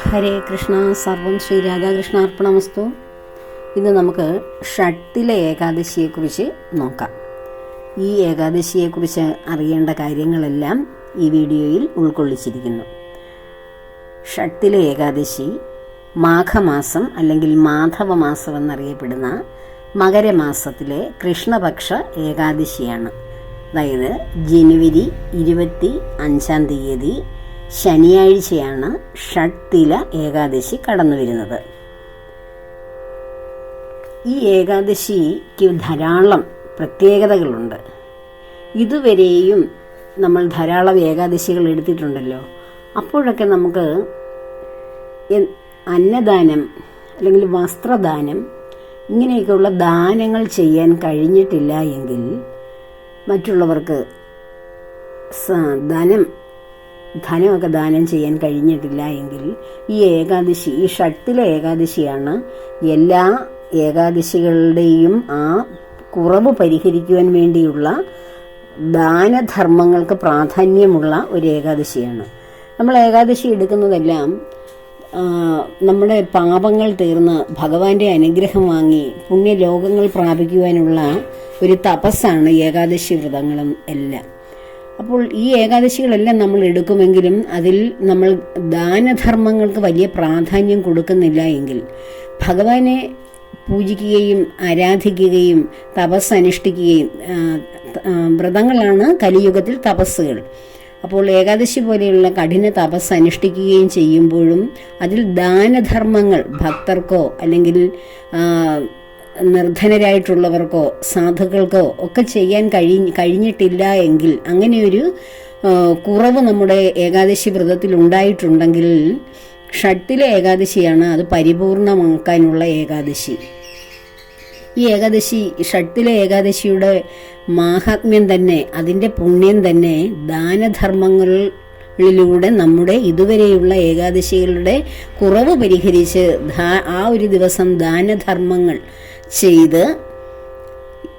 ഹരേ കൃഷ്ണ. സർവം ശ്രീ രാധാകൃഷ്ണാർപ്പണമസ്തു. ഇന്ന് നമുക്ക് ഷട്ടിലെ ഏകാദശിയെക്കുറിച്ച് നോക്കാം. ഈ ഏകാദശിയെക്കുറിച്ച് അറിയേണ്ട കാര്യങ്ങളെല്ലാം ഈ വീഡിയോയിൽ ഉൾക്കൊള്ളിച്ചിരിക്കുന്നു. ഷട്ടിലെ ഏകാദശി മാഘമാസം അല്ലെങ്കിൽ മാധവമാസം എന്നറിയപ്പെടുന്ന മകരമാസത്തിലെ കൃഷ്ണപക്ഷ ഏകാദശിയാണ്. അതായത് ജനുവരി 25-ാം തീയതി ശനിയാഴ്ചയാണ് ഷട്ടില ഏകാദശി കടന്നു വരുന്നത്. ഈ ഏകാദശിക്ക് ധാരാളം പ്രത്യേകതകളുണ്ട്. ഇതുവരെയും നമ്മൾ ധാരാളം ഏകാദശികൾ എടുത്തിട്ടുണ്ടല്ലോ. അപ്പോഴൊക്കെ നമുക്ക് അന്നദാനം അല്ലെങ്കിൽ വസ്ത്രദാനം ഇങ്ങനെയൊക്കെയുള്ള ദാനങ്ങൾ ചെയ്യാൻ കഴിഞ്ഞിട്ടില്ല എങ്കിൽ, മറ്റുള്ളവർക്ക് ധനമൊക്കെ ദാനം ചെയ്യാൻ കഴിഞ്ഞിട്ടില്ല എങ്കിൽ, ഈ ഏകാദശി, ഈ ഷട്ടിലെ ഏകാദശിയാണ് എല്ലാ ഏകാദശികളുടെയും ആ കുറവ് പരിഹരിക്കുവാൻ വേണ്ടിയുള്ള ദാനധർമ്മങ്ങൾക്ക് പ്രാധാന്യമുള്ള ഒരു ഏകാദശിയാണ്. നമ്മൾ ഏകാദശി എടുക്കുന്നതെല്ലാം നമ്മുടെ പാപങ്ങൾ തീർന്ന് ഭഗവാന്റെ അനുഗ്രഹം വാങ്ങി പുണ്യലോകങ്ങൾ പ്രാപിക്കുവാനുള്ള ഒരു തപസ്സാണ് ഏകാദശി വ്രതങ്ങളും എല്ലാം. അപ്പോൾ ഈ ഏകാദശികളെല്ലാം നമ്മൾ എടുക്കുമെങ്കിലും അതിൽ നമ്മൾ ദാനധർമ്മങ്ങൾക്ക് വലിയ പ്രാധാന്യം കൊടുക്കുന്നില്ല എങ്കിൽ, ഭഗവാനെ പൂജിക്കുകയും ആരാധിക്കുകയും തപസ് അനുഷ്ഠിക്കുകയും, വ്രതങ്ങളാണ് കലിയുഗത്തിൽ തപസ്സുകൾ. അപ്പോൾ ഏകാദശി പോലെയുള്ള കഠിന തപസ് അനുഷ്ഠിക്കുകയും ചെയ്യുമ്പോഴും അതിൽ ദാനധർമ്മങ്ങൾ ഭക്തർക്കോ അല്ലെങ്കിൽ നിർധനരായിട്ടുള്ളവർക്കോ സാധുക്കൾക്കോ ഒക്കെ ചെയ്യാൻ കഴിഞ്ഞിട്ടില്ല എങ്കിൽ, അങ്ങനെയൊരു കുറവ് നമ്മുടെ ഏകാദശി വ്രതത്തിൽ ഉണ്ടായിട്ടുണ്ടെങ്കിൽ, ഷട്ടിലെ ഏകാദശിയാണ് അത് പരിപൂർണമാക്കാനുള്ള ഏകാദശി. ഈ ഏകാദശി, ഷട്ടിലെ ഏകാദശിയുടെ മാഹാത്മ്യം തന്നെ, അതിൻ്റെ പുണ്യം തന്നെ ദാനധർമ്മങ്ങളിലൂടെ നമ്മുടെ ഇതുവരെയുള്ള ഏകാദശികളുടെ കുറവ് പരിഹരിച്ച് ആ ഒരു ദിവസം ദാനധർമ്മങ്ങൾ ചെയ്ത്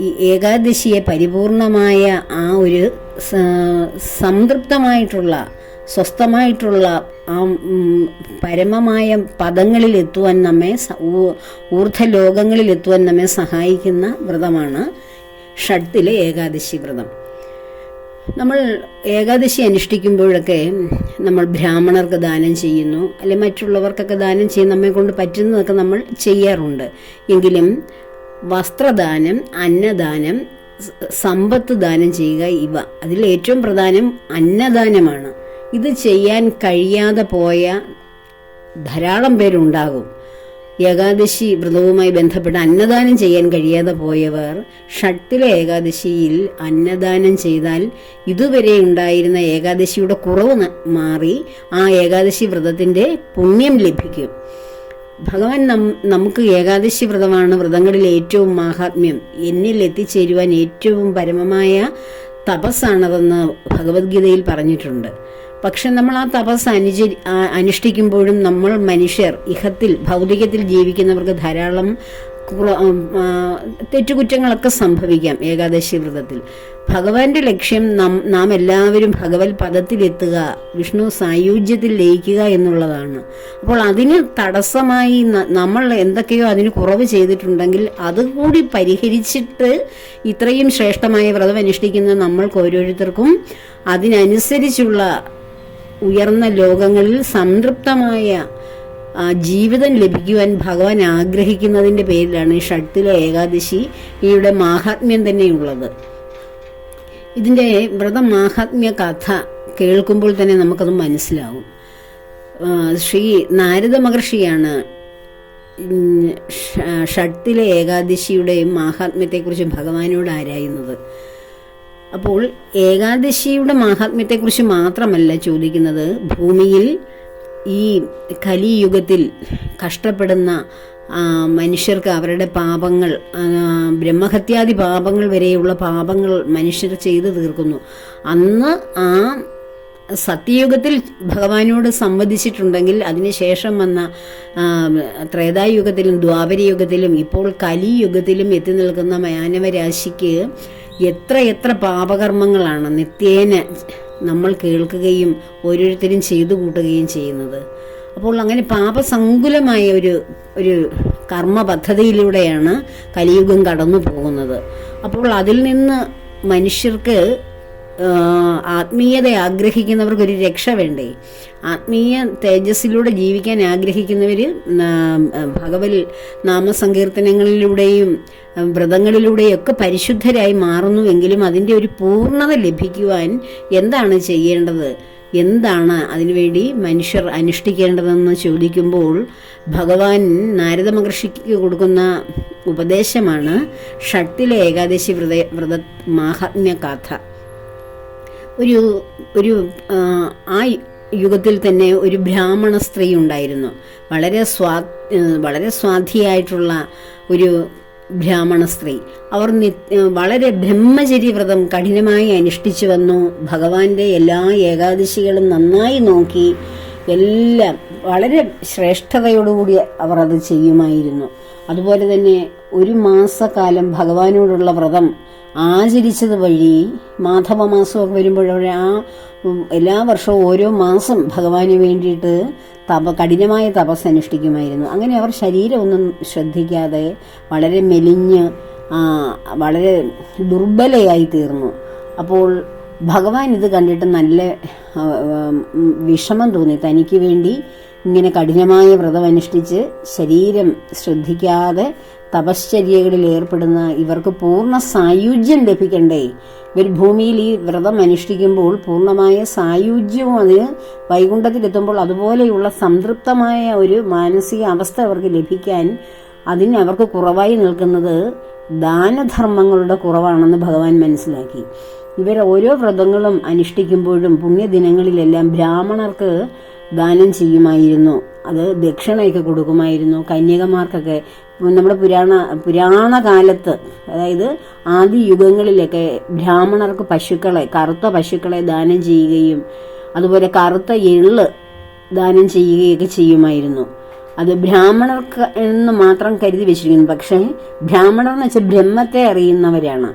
ഈ ഏകാദശിയെ പരിപൂർണമായ ആ ഒരു സംതൃപ്തമായിട്ടുള്ള സ്വസ്ഥമായിട്ടുള്ള ആ പരമമായ പദങ്ങളിലെത്തുവാൻ നമ്മെ, ഊർധ്വലോകങ്ങളിലെത്തുവാൻ നമ്മെ സഹായിക്കുന്ന വ്രതമാണ് ഷട്ടിലെ ഏകാദശി വ്രതം. നമ്മൾ ഏകാദശി അനുഷ്ഠിക്കുമ്പോഴൊക്കെ നമ്മൾ ബ്രാഹ്മണർക്ക് ദാനം ചെയ്യുന്നു, അല്ലെങ്കിൽ മറ്റുള്ളവർക്കൊക്കെ ദാനം ചെയ്യും, നമ്മെ കൊണ്ട് പറ്റുന്നതൊക്കെ നമ്മൾ ചെയ്യാറുണ്ട്. എങ്കിലും വസ്ത്രദാനം, അന്നദാനം, സമ്പത്ത് ദാനം ചെയ്യുക, ഇവ അതിൽ ഏറ്റവും പ്രധാനം അന്നദാനമാണ്. ഇത് ചെയ്യാൻ കഴിയാതെ പോയ ധാരാളം പേരുണ്ടാകും. ഏകാദശി വ്രതവുമായി ബന്ധപ്പെട്ട് അന്നദാനം ചെയ്യാൻ കഴിയാതെ പോയവർ ഷട്ടിലെ ഏകാദശിയിൽ അന്നദാനം ചെയ്താൽ ഇതുവരെ ഉണ്ടായിരുന്ന ഏകാദശിയുടെ കുറവ് മാറി ആ ഏകാദശി വ്രതത്തിൻ്റെ പുണ്യം ലഭിക്കും. ഭഗവാൻ നമുക്ക് ഏകാദശി വ്രതമാണ് വ്രതങ്ങളിൽ ഏറ്റവും മാഹാത്മ്യം, എന്നിൽ എത്തിച്ചേരുവാൻ ഏറ്റവും പരമമായ തപസ്സാണതെന്ന് ഭഗവത്ഗീതയിൽ പറഞ്ഞിട്ടുണ്ട്. പക്ഷെ നമ്മൾ ആ തപസ് അനുഷ്ഠിക്കുമ്പോഴും നമ്മൾ മനുഷ്യർ, ഇഹത്തിൽ ഭൗതികത്തിൽ ജീവിക്കുന്നവർക്ക് ധാരാളം തെറ്റുകുറ്റങ്ങളൊക്കെ സംഭവിക്കാം ഏകാദശി വ്രതത്തിൽ. ഭഗവാന്റെ ലക്ഷ്യം നാം എല്ലാവരും ഭഗവത് പദത്തിലെത്തുക, വിഷ്ണു സായുജ്യത്തിൽ ലയിക്കുക എന്നുള്ളതാണ്. അപ്പോൾ അതിന് തടസ്സമായി നമ്മൾ എന്തൊക്കെയോ അതിന് കുറവ് ചെയ്തിട്ടുണ്ടെങ്കിൽ അതുകൂടി പരിഹരിച്ചിട്ട് ഇത്രയും ശ്രേഷ്ഠമായ വ്രതം അനുഷ്ഠിക്കുന്ന നമ്മൾക്ക് ഓരോരുത്തർക്കും അതിനനുസരിച്ചുള്ള ഉയർന്ന ലോകങ്ങളിൽ സംതൃപ്തമായ ജീവിതം ലഭിക്കുവാൻ ഭഗവാൻ ആഗ്രഹിക്കുന്നതിൻ്റെ പേരിലാണ് ഈ ഷട്ടിലെ ഏകാദശിയുടെ മാഹാത്മ്യം തന്നെയുള്ളത്. ഇതിൻ്റെ വ്രതമാഹാത്മ്യ കഥ കേൾക്കുമ്പോൾ തന്നെ നമുക്കത് മനസ്സിലാവും. ശ്രീ നാരദ മഹർഷിയാണ് ഷട്ടിലെ ഏകാദശിയുടെ മാഹാത്മ്യത്തെക്കുറിച്ച് ഭഗവാനോട് ആരായുന്നത്. അപ്പോൾ ഏകാദശിയുടെ മാഹാത്മ്യത്തെക്കുറിച്ച് മാത്രമല്ല ചോദിക്കുന്നത്, ഭൂമിയിൽ ഈ കലിയുഗത്തിൽ കഷ്ടപ്പെടുന്ന മനുഷ്യർക്ക് അവരുടെ പാപങ്ങൾ, ബ്രഹ്മഹത്യാദി പാപങ്ങൾ വരെയുള്ള പാപങ്ങൾ മനുഷ്യർ ചെയ്തു തീർക്കുന്നു. അന്ന് ആ സത്യയുഗത്തിൽ ഭഗവാനോട് സംവദിച്ചിട്ടുണ്ടെങ്കിൽ അതിനുശേഷം വന്ന ത്രേതായുഗത്തിലും ദ്വാപരയുഗത്തിലും ഇപ്പോൾ കലിയുഗത്തിലും എത്തി നിൽക്കുന്ന മാനവരാശിക്ക് എത്ര പാപകർമ്മങ്ങളാണ് നിത്യേന നമ്മൾ കേൾക്കുകയും ഓരോരുത്തരും ചെയ്തു കൂട്ടുകയും ചെയ്യുന്നത്. അപ്പോൾ അങ്ങനെ പാപസങ്കുലമായ ഒരു കർമ്മ പദ്ധതിയിലൂടെയാണ് കലിയുഗം കടന്നു പോകുന്നത്. അപ്പോൾ അതിൽ നിന്ന് മനുഷ്യർക്ക് ആത്മീയത ആഗ്രഹിക്കുന്നവർക്കൊരു രക്ഷ വേണ്ടേ? ആത്മീയ തേജസ്സിലൂടെ ജീവിക്കാൻ ആഗ്രഹിക്കുന്നവർ ഭഗവത് നാമസങ്കീർത്തനങ്ങളിലൂടെയും വ്രതങ്ങളിലൂടെയൊക്കെ പരിശുദ്ധരായി മാറുന്നുവെങ്കിലും അതിൻ്റെ ഒരു പൂർണ്ണത ലഭിക്കുവാൻ എന്താണ് ചെയ്യേണ്ടത്, എന്താണ് അതിനുവേണ്ടി മനുഷ്യർ അനുഷ്ഠിക്കേണ്ടതെന്ന് ചോദിക്കുമ്പോൾ ഭഗവാൻ നാരദ മഹർഷിക്ക് കൊടുക്കുന്ന ഉപദേശമാണ് ഷട്ടിലെ ഏകാദശി വ്രത മാഹാത്മ്യ കഥ. ആ യുഗത്തിൽ തന്നെ ഒരു ബ്രാഹ്മണ സ്ത്രീ ഉണ്ടായിരുന്നു. വളരെ സ്വാധിയായിട്ടുള്ള ഒരു ബ്രാഹ്മണ സ്ത്രീ. അവർ വളരെ ബ്രഹ്മചര്യ വ്രതം കഠിനമായി അനുഷ്ഠിച്ചു വന്നു. ഭഗവാന്റെ എല്ലാ ഏകാദശികളും നന്നായി നോക്കി, എല്ലാം വളരെ ശ്രേഷ്ഠതയോടുകൂടി അവർ അത് ചെയ്യുമായിരുന്നു. അതുപോലെ തന്നെ ഒരു മാസക്കാലം ഭഗവാനോടുള്ള വ്രതം ആചരിച്ചത് വഴി മാധവമാസമൊക്കെ വരുമ്പോൾ എല്ലാ വർഷവും ഓരോ മാസം ഭഗവാന് വേണ്ടിയിട്ട് കഠിനമായ തപസ് അനുഷ്ഠിക്കുമായിരുന്നു. അങ്ങനെ അവർ ശരീരമൊന്നും ശ്രദ്ധിക്കാതെ വളരെ മെലിഞ്ഞ് വളരെ ദുർബലയായി തീർന്നു. അപ്പോൾ ഭഗവാൻ ഇത് കണ്ടിട്ട് നല്ല വിഷമം തോന്നി. തനിക്ക് വേണ്ടി ഇങ്ങനെ കഠിനമായ വ്രതം അനുഷ്ഠിച്ച് ശരീരം ശ്രദ്ധിക്കാതെ തപശ്ചര്യകളിൽ ഏർപ്പെടുന്ന ഇവർക്ക് പൂർണ്ണ സായുജ്യം ലഭിക്കണ്ടേ? ഇവർ ഭൂമിയിൽ ഈ വ്രതം അനുഷ്ഠിക്കുമ്പോൾ പൂർണ്ണമായ സായുജ്യവും അതിന് വൈകുണ്ഠത്തിലെത്തുമ്പോൾ അതുപോലെയുള്ള സംതൃപ്തമായ ഒരു മാനസിക അവസ്ഥ അവർക്ക് ലഭിക്കാൻ അതിന് അവർക്ക് കുറവായി നിൽക്കുന്നത് ദാനധർമ്മങ്ങളുടെ കുറവാണെന്ന് ഭഗവാൻ മനസ്സിലാക്കി. ഇവർ ഓരോ വ്രതങ്ങളും അനുഷ്ഠിക്കുമ്പോഴും പുണ്യദിനങ്ങളിലെല്ലാം ബ്രാഹ്മണർക്ക് ദാനം ചെയ്യുമായിരുന്നു. അത് ദക്ഷിണയൊക്കെ കൊടുക്കുമായിരുന്നു. കന്യകമാർക്കൊക്കെ നമ്മുടെ പുരാണ കാലത്ത്, അതായത് ആദ്യ യുഗങ്ങളിലൊക്കെ ബ്രാഹ്മണർക്ക് കറുത്ത പശുക്കളെ ദാനം ചെയ്യുകയും അതുപോലെ കറുത്ത എള്ള് ദാനം ചെയ്യുകയൊക്കെ ചെയ്യുമായിരുന്നു. അത് ബ്രാഹ്മണർക്ക് എന്ന് മാത്രം കരുതി വെച്ചിരിക്കുന്നു. പക്ഷേ ബ്രാഹ്മണർ എന്ന് വെച്ചാൽ ബ്രഹ്മത്തെ അറിയുന്നവരാണ്.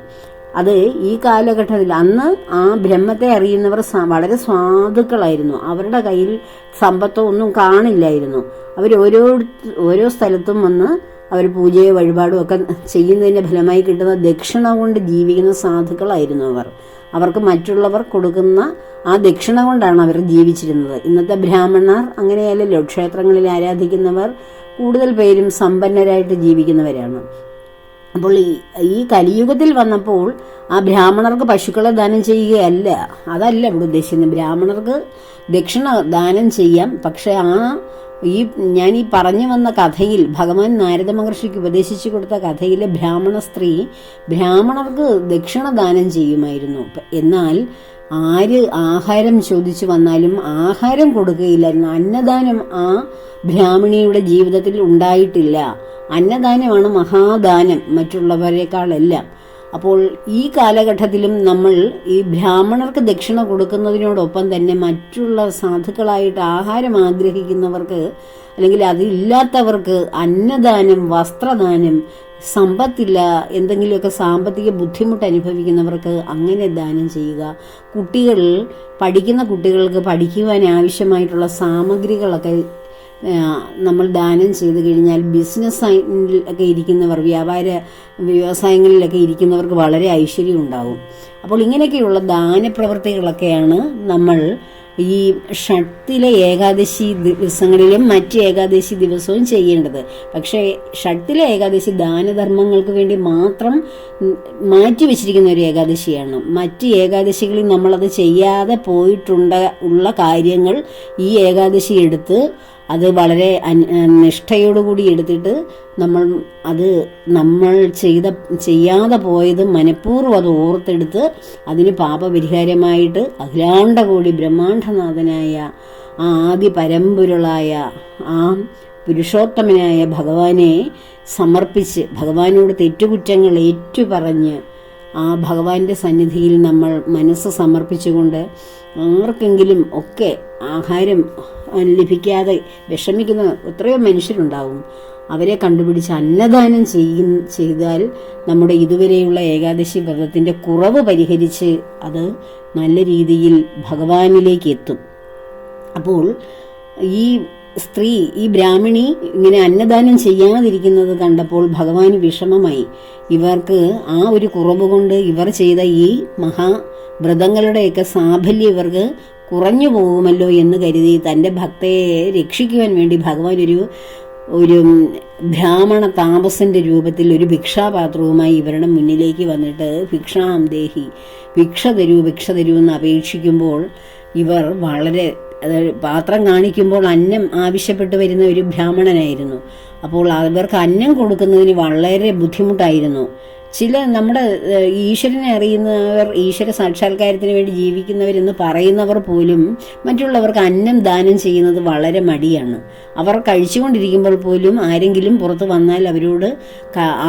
അത് ഈ കാലഘട്ടത്തിൽ അന്ന് ആ ബ്രഹ്മത്തെ അറിയുന്നവർ വളരെ സാധുക്കളായിരുന്നു. അവരുടെ കയ്യിൽ സമ്പത്തോ ഒന്നും കാണില്ലായിരുന്നു. അവർ ഓരോ സ്ഥലത്തും വന്ന് അവർ പൂജയോ വഴിപാടും ഒക്കെ ചെയ്യുന്നതിൻ്റെ ഫലമായി കിട്ടുന്ന ദക്ഷിണ കൊണ്ട് ജീവിക്കുന്ന സാധുക്കളായിരുന്നു അവർ. അവർക്ക് മറ്റുള്ളവർ കൊടുക്കുന്ന ആ ദക്ഷിണ കൊണ്ടാണ് അവർ ജീവിച്ചിരുന്നത്. ഇന്നത്തെ ബ്രാഹ്മണർ അങ്ങനെയല്ലല്ലോ. ക്ഷേത്രങ്ങളിൽ ആരാധിക്കുന്നവർ കൂടുതൽ പേരും സമ്പന്നരായിട്ട് ജീവിക്കുന്നവരാണ്. അപ്പോൾ ഈ കലിയുഗത്തിൽ വന്നപ്പോൾ ആ ബ്രാഹ്മണർക്ക് പശുക്കളെ ദാനം ചെയ്യുകയല്ല, അതല്ല ഇവിടെ ഉദ്ദേശിക്കുന്നത്. ബ്രാഹ്മണർക്ക് ദക്ഷിണ ദാനം ചെയ്യാം. പക്ഷെ ഞാൻ ഈ പറഞ്ഞു വന്ന കഥയിൽ ഭഗവാൻ നാരദ മഹർഷിക്ക് ഉപദേശിച്ചു കൊടുത്ത കഥയിലെ ബ്രാഹ്മണ സ്ത്രീ ബ്രാഹ്മണർക്ക് ദക്ഷിണ ദാനം ചെയ്യുമായിരുന്നു. എന്നാൽ ആര് ആഹാരം ചോദിച്ചു വന്നാലും ആഹാരം കൊടുക്കുകയില്ലായിരുന്നു. അന്നദാനം ആ ബ്രാഹ്മണിയുടെ ജീവിതത്തിൽ ഉണ്ടായിട്ടില്ല. അന്നദാനമാണ് മഹാദാനം മറ്റുള്ളവരെക്കാളെല്ലാം. അപ്പോൾ ഈ കാലഘട്ടത്തിലും നമ്മൾ ഈ ബ്രാഹ്മണർക്ക് ദക്ഷിണ കൊടുക്കുന്നതിനോടൊപ്പം തന്നെ മറ്റുള്ള സാധുക്കളായിട്ട് ആഹാരം ആഗ്രഹിക്കുന്നവർക്ക് അല്ലെങ്കിൽ അതില്ലാത്തവർക്ക് അന്നദാനം, വസ്ത്രദാനം, സമ്പത്തില്ല, എന്തെങ്കിലുമൊക്കെ സാമ്പത്തിക ബുദ്ധിമുട്ട് അനുഭവിക്കുന്നവർക്ക് അങ്ങനെ ദാനം ചെയ്യുക. പഠിക്കുന്ന കുട്ടികൾക്ക് പഠിക്കുവാൻ ആവശ്യമായിട്ടുള്ള സാമഗ്രികളൊക്കെ നമ്മൾ ദാനം ചെയ്തു കഴിഞ്ഞാൽ ബിസിനസ്സിലൊക്കെ ഇരിക്കുന്നവർ, വ്യവസായങ്ങളിലൊക്കെ ഇരിക്കുന്നവർക്ക് വളരെ ഐശ്വര്യം ഉണ്ടാകും. അപ്പോൾ ഇങ്ങനെയൊക്കെയുള്ള ദാനപ്രവൃത്തികളൊക്കെയാണ് നമ്മൾ ഈ ഷട്ടിലെ ഏകാദശി ദിവസങ്ങളിലും മറ്റ് ഏകാദശി ദിവസവും ചെയ്യേണ്ടത്. പക്ഷേ ഷട്ടിലെ ഏകാദശി ദാനധർമ്മങ്ങൾക്ക് വേണ്ടി മാത്രം മാറ്റി വെച്ചിരിക്കുന്ന ഒരു ഏകാദശിയാണ്. മറ്റ് ഏകാദശികളിൽ നമ്മളത് ചെയ്യാതെ ഉള്ള കാര്യങ്ങൾ ഈ ഏകാദശി എടുത്ത് അത് വളരെ നിഷ്ഠയോടുകൂടി എടുത്തിട്ട് നമ്മൾ ചെയ്യാതെ പോയത് മനഃപൂർവ്വം അത് ഓർത്തെടുത്ത് അതിന് പാപപരിഹാരമായിട്ട് അഖിലാണ്ടകോടി ബ്രഹ്മാണ്ഡനാഥനായ ആ ആദി പരമ്പൊരുളായ ആ പുരുഷോത്തമനായ ഭഗവാനെ സമർപ്പിച്ച് ഭഗവാനോട് തെറ്റുകുറ്റങ്ങൾ ഏറ്റുപറഞ്ഞ് ആ ഭഗവാന്റെ സന്നിധിയിൽ നമ്മൾ മനസ്സ് സമർപ്പിച്ചുകൊണ്ട് ആർക്കെങ്കിലും ഒക്കെ ആഹാരം ലഭിക്കാതെ വിഷമിക്കുന്ന എത്രയോ മനുഷ്യരുണ്ടാവും. അവരെ കണ്ടുപിടിച്ച് അന്നദാനം ചെയ്താൽ നമ്മുടെ ഇതുവരെയുള്ള ഏകാദശി വ്രതത്തിൻ്റെ കുറവ് പരിഹരിച്ച് അത് നല്ല രീതിയിൽ ഭഗവാനിലേക്ക് എത്തും. അപ്പോൾ ഈ സ്ത്രീ, ഈ ബ്രാഹ്മണി ഇങ്ങനെ അന്നദാനം ചെയ്യാതിരിക്കുന്നത് കണ്ടപ്പോൾ ഭഗവാന് വിഷമമായി. ഇവർക്ക് ആ ഒരു കുറവ് കൊണ്ട് ഇവർ ചെയ്ത ഈ മഹാവ്രതങ്ങളുടെയൊക്കെ സാഫല്യം ഇവർക്ക് കുറഞ്ഞു പോകുമല്ലോ എന്ന് കരുതി തൻ്റെ ഭക്തയെ രക്ഷിക്കുവാൻ വേണ്ടി ഭഗവാൻ ഒരു ബ്രാഹ്മണ താപസന്റെ രൂപത്തിൽ ഒരു ഭിക്ഷാപാത്രവുമായി ഇവരുടെ മുന്നിലേക്ക് വന്നിട്ട് ഭിക്ഷാം ദേഹി, ഭിക്ഷ തരൂ എന്ന് അപേക്ഷിക്കുമ്പോൾ ഇവർ വളരെ, പാത്രം കാണിക്കുമ്പോൾ അന്നം ആവശ്യപ്പെട്ട് വരുന്ന ഒരു ബ്രാഹ്മണനായിരുന്നു. അപ്പോൾ അവർക്ക് അന്നം കൊടുക്കുന്നതിന് വളരെ ബുദ്ധിമുട്ടായിരുന്നു. നമ്മുടെ ഈശ്വരനെ അറിയുന്നവർ, ഈശ്വര സാക്ഷാത്കാരത്തിന് വേണ്ടി ജീവിക്കുന്നവരെന്ന് പറയുന്നവർ പോലും മറ്റുള്ളവർക്ക് അന്നം ദാനം ചെയ്യുന്നത് വളരെ മടിയാണ്. അവർ കഴിച്ചുകൊണ്ടിരിക്കുമ്പോൾ പോലും ആരെങ്കിലും പുറത്ത് വന്നാൽ അവരോട്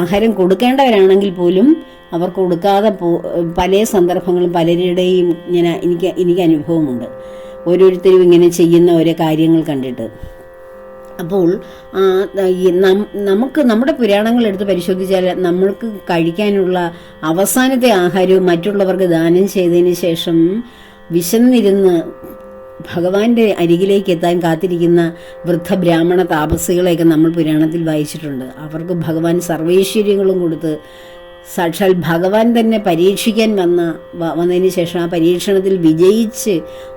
ആഹാരം കൊടുക്കേണ്ടവരാണെങ്കിൽ പോലും അവർ കൊടുക്കാതെ പല സന്ദർഭങ്ങളും പലരുടെയും എനിക്ക് അനുഭവമുണ്ട്. ഓരോരുത്തരും ഇങ്ങനെ ചെയ്യുന്ന ഓരോ കാര്യങ്ങൾ കണ്ടിട്ട്. അപ്പോൾ നമ്മുടെ പുരാണങ്ങൾ എടുത്ത് പരിശോധിച്ചാൽ നമ്മൾക്ക് കഴിക്കാനുള്ള അവസാനത്തെ ആഹാരവും മറ്റുള്ളവർക്ക് ദാനം ചെയ്തതിന് ശേഷം വിശന്നിരുന്ന് ഭഗവാന്റെ അരികിലേക്ക് എത്താൻ കാത്തിരിക്കുന്ന വൃദ്ധ ബ്രാഹ്മണ താപസികളെയൊക്കെ നമ്മൾ പുരാണത്തിൽ വായിച്ചിട്ടുണ്ട്. അവർക്ക് ഭഗവാൻ സർവൈശ്വര്യങ്ങളും കൊടുത്ത് സാക്ഷാൽ ഭഗവാൻ തന്നെ പരീക്ഷിക്കാൻ വന്നതിന് ശേഷം ആ പരീക്ഷണത്തിൽ വിജയിച്ച്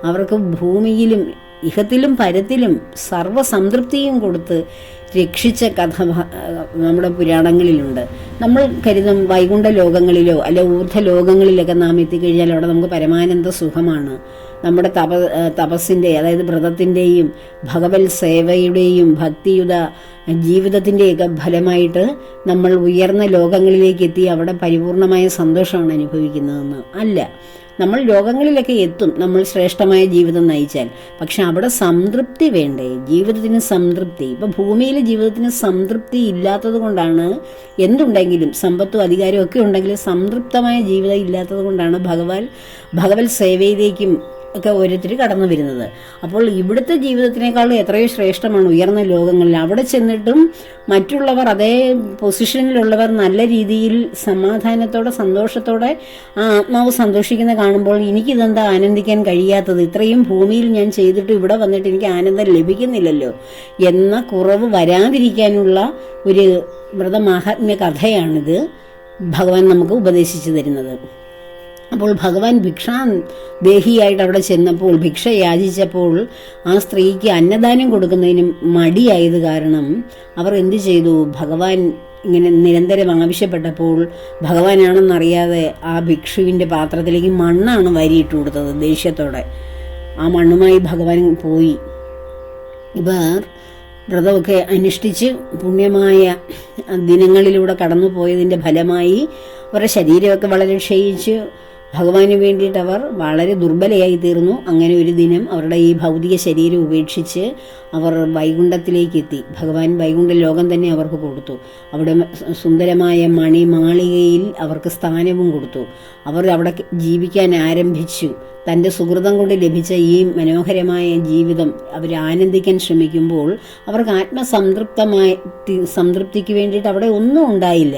അവർക്ക് ഭൂമിയിലും ഇഹത്തിലും പരത്തിലും സർവ്വസംതൃപ്തിയും കൊടുത്ത് രക്ഷിച്ച കഥ നമ്മുടെ പുരാണങ്ങളിലുണ്ട്. നമ്മൾ കരുതും വൈകുണ്ഠ ലോകങ്ങളിലോ അല്ലെ ഊർധ്വ ലോകങ്ങളിലൊക്കെ നാം എത്തിക്കഴിഞ്ഞാൽ അവിടെ നമുക്ക് പരമാനന്ദ സുഖമാണ്. നമ്മുടെ തപസ്സിൻ്റെ, അതായത് വ്രതത്തിൻ്റെയും ഭഗവത് സേവയുടെയും ഭക്തിയുത ജീവിതത്തിൻ്റെയൊക്കെ ഫലമായിട്ട് നമ്മൾ ഉയർന്ന ലോകങ്ങളിലേക്ക് എത്തി അവിടെ പരിപൂർണമായ സന്തോഷമാണ് അനുഭവിക്കുന്നതെന്ന് അല്ല. നമ്മൾ ലോകങ്ങളിലൊക്കെ എത്തും നമ്മൾ ശ്രേഷ്ഠമായ ജീവിതം നയിച്ചാൽ. പക്ഷെ അവിടെ സംതൃപ്തി വേണ്ടേ? ജീവിതത്തിന് സംതൃപ്തി. ഇപ്പം ഭൂമിയിലെ ജീവിതത്തിന് സംതൃപ്തി ഇല്ലാത്തത് കൊണ്ടാണ്, എന്തുണ്ടെങ്കിലും സമ്പത്തും അധികാരവും ഒക്കെ ഉണ്ടെങ്കിലും സംതൃപ്തമായ ജീവിതം ഇല്ലാത്തത് കൊണ്ടാണ് ഭഗവത് സേവയിലേക്കും ഒക്കെ ഓരോരുത്തർ കടന്നു വരുന്നത്. അപ്പോൾ ഇവിടുത്തെ ജീവിതത്തിനേക്കാളും എത്രയോ ശ്രേഷ്ഠമാണ് ഉയർന്ന ലോകങ്ങളിൽ. അവിടെ ചെന്നിട്ടും മറ്റുള്ളവർ, അതേ പൊസിഷനിലുള്ളവർ നല്ല രീതിയിൽ സമാധാനത്തോടെ സന്തോഷത്തോടെ ആ ആത്മാവ് സന്തോഷിക്കുന്ന കാണുമ്പോൾ എനിക്കിതെന്താ ആനന്ദിക്കാൻ കഴിയാത്തത്? ഇത്രയും ഭൂമിയിൽ ഞാൻ ചെയ്തിട്ട് ഇവിടെ വന്നിട്ട് എനിക്ക് ആനന്ദം ലഭിക്കുന്നില്ലല്ലോ എന്ന കുറവ് വരാതിരിക്കാനുള്ള ഒരു വ്രതമാഹാത്മ്യ കഥയാണിത് ഭഗവാൻ നമുക്ക് ഉപദേശിച്ചു തരുന്നത്. അപ്പോൾ ഭഗവാൻ ഭിക്ഷാം ദേഹിയായിട്ട് അവിടെ ചെന്നപ്പോൾ, ഭിക്ഷ യാചിച്ചപ്പോൾ ആ സ്ത്രീക്ക് അന്നദാനം കൊടുക്കുന്നതിനും മടിയായത് കാരണം അവർ എന്തു ചെയ്തു? ഭഗവാൻ ഇങ്ങനെ നിരന്തരം ആവശ്യപ്പെട്ടപ്പോൾ ഭഗവാനാണെന്നറിയാതെ ആ ഭിക്ഷുവിൻ്റെ പാത്രത്തിലേക്ക് മണ്ണാണ് വാരിയിട്ട് കൊടുത്തത് ദേഷ്യത്തോടെ. ആ മണ്ണുമായി ഭഗവാൻ പോയി. ഇവർ വ്രതമൊക്കെ അനുഷ്ഠിച്ച് പുണ്യമായ ദിനങ്ങളിലൂടെ കടന്നു പോയതിൻ്റെ ഫലമായി അവരുടെ ശരീരമൊക്കെ വളരെ ക്ഷയിച്ച് ഭഗവാന് വേണ്ടിയിട്ട് അവർ വളരെ ദുർബലയായി തീർന്നു. അങ്ങനെ ഒരു ദിനം അവരുടെ ഈ ഭൗതിക ശരീരം ഉപേക്ഷിച്ച് അവർ വൈകുണ്ഠത്തിലേക്ക് എത്തി. ഭഗവാൻ വൈകുണ്ഠ ലോകം തന്നെ അവർക്ക് കൊടുത്തു. അവിടെ സുന്ദരമായ മണിമാളികയിൽ അവർക്ക് സ്ഥാനവും കൊടുത്തു. അവർ അവിടെ ജീവിക്കാൻ ആരംഭിച്ചു. തൻ്റെ സുഹൃതം കൊണ്ട് ലഭിച്ച ഈ മനോഹരമായ ജീവിതം അവർ ആനന്ദിക്കാൻ ശ്രമിക്കുമ്പോൾ അവർക്ക് സംതൃപ്തിക്ക് വേണ്ടിയിട്ട് അവിടെ ഒന്നും ഉണ്ടായില്ല.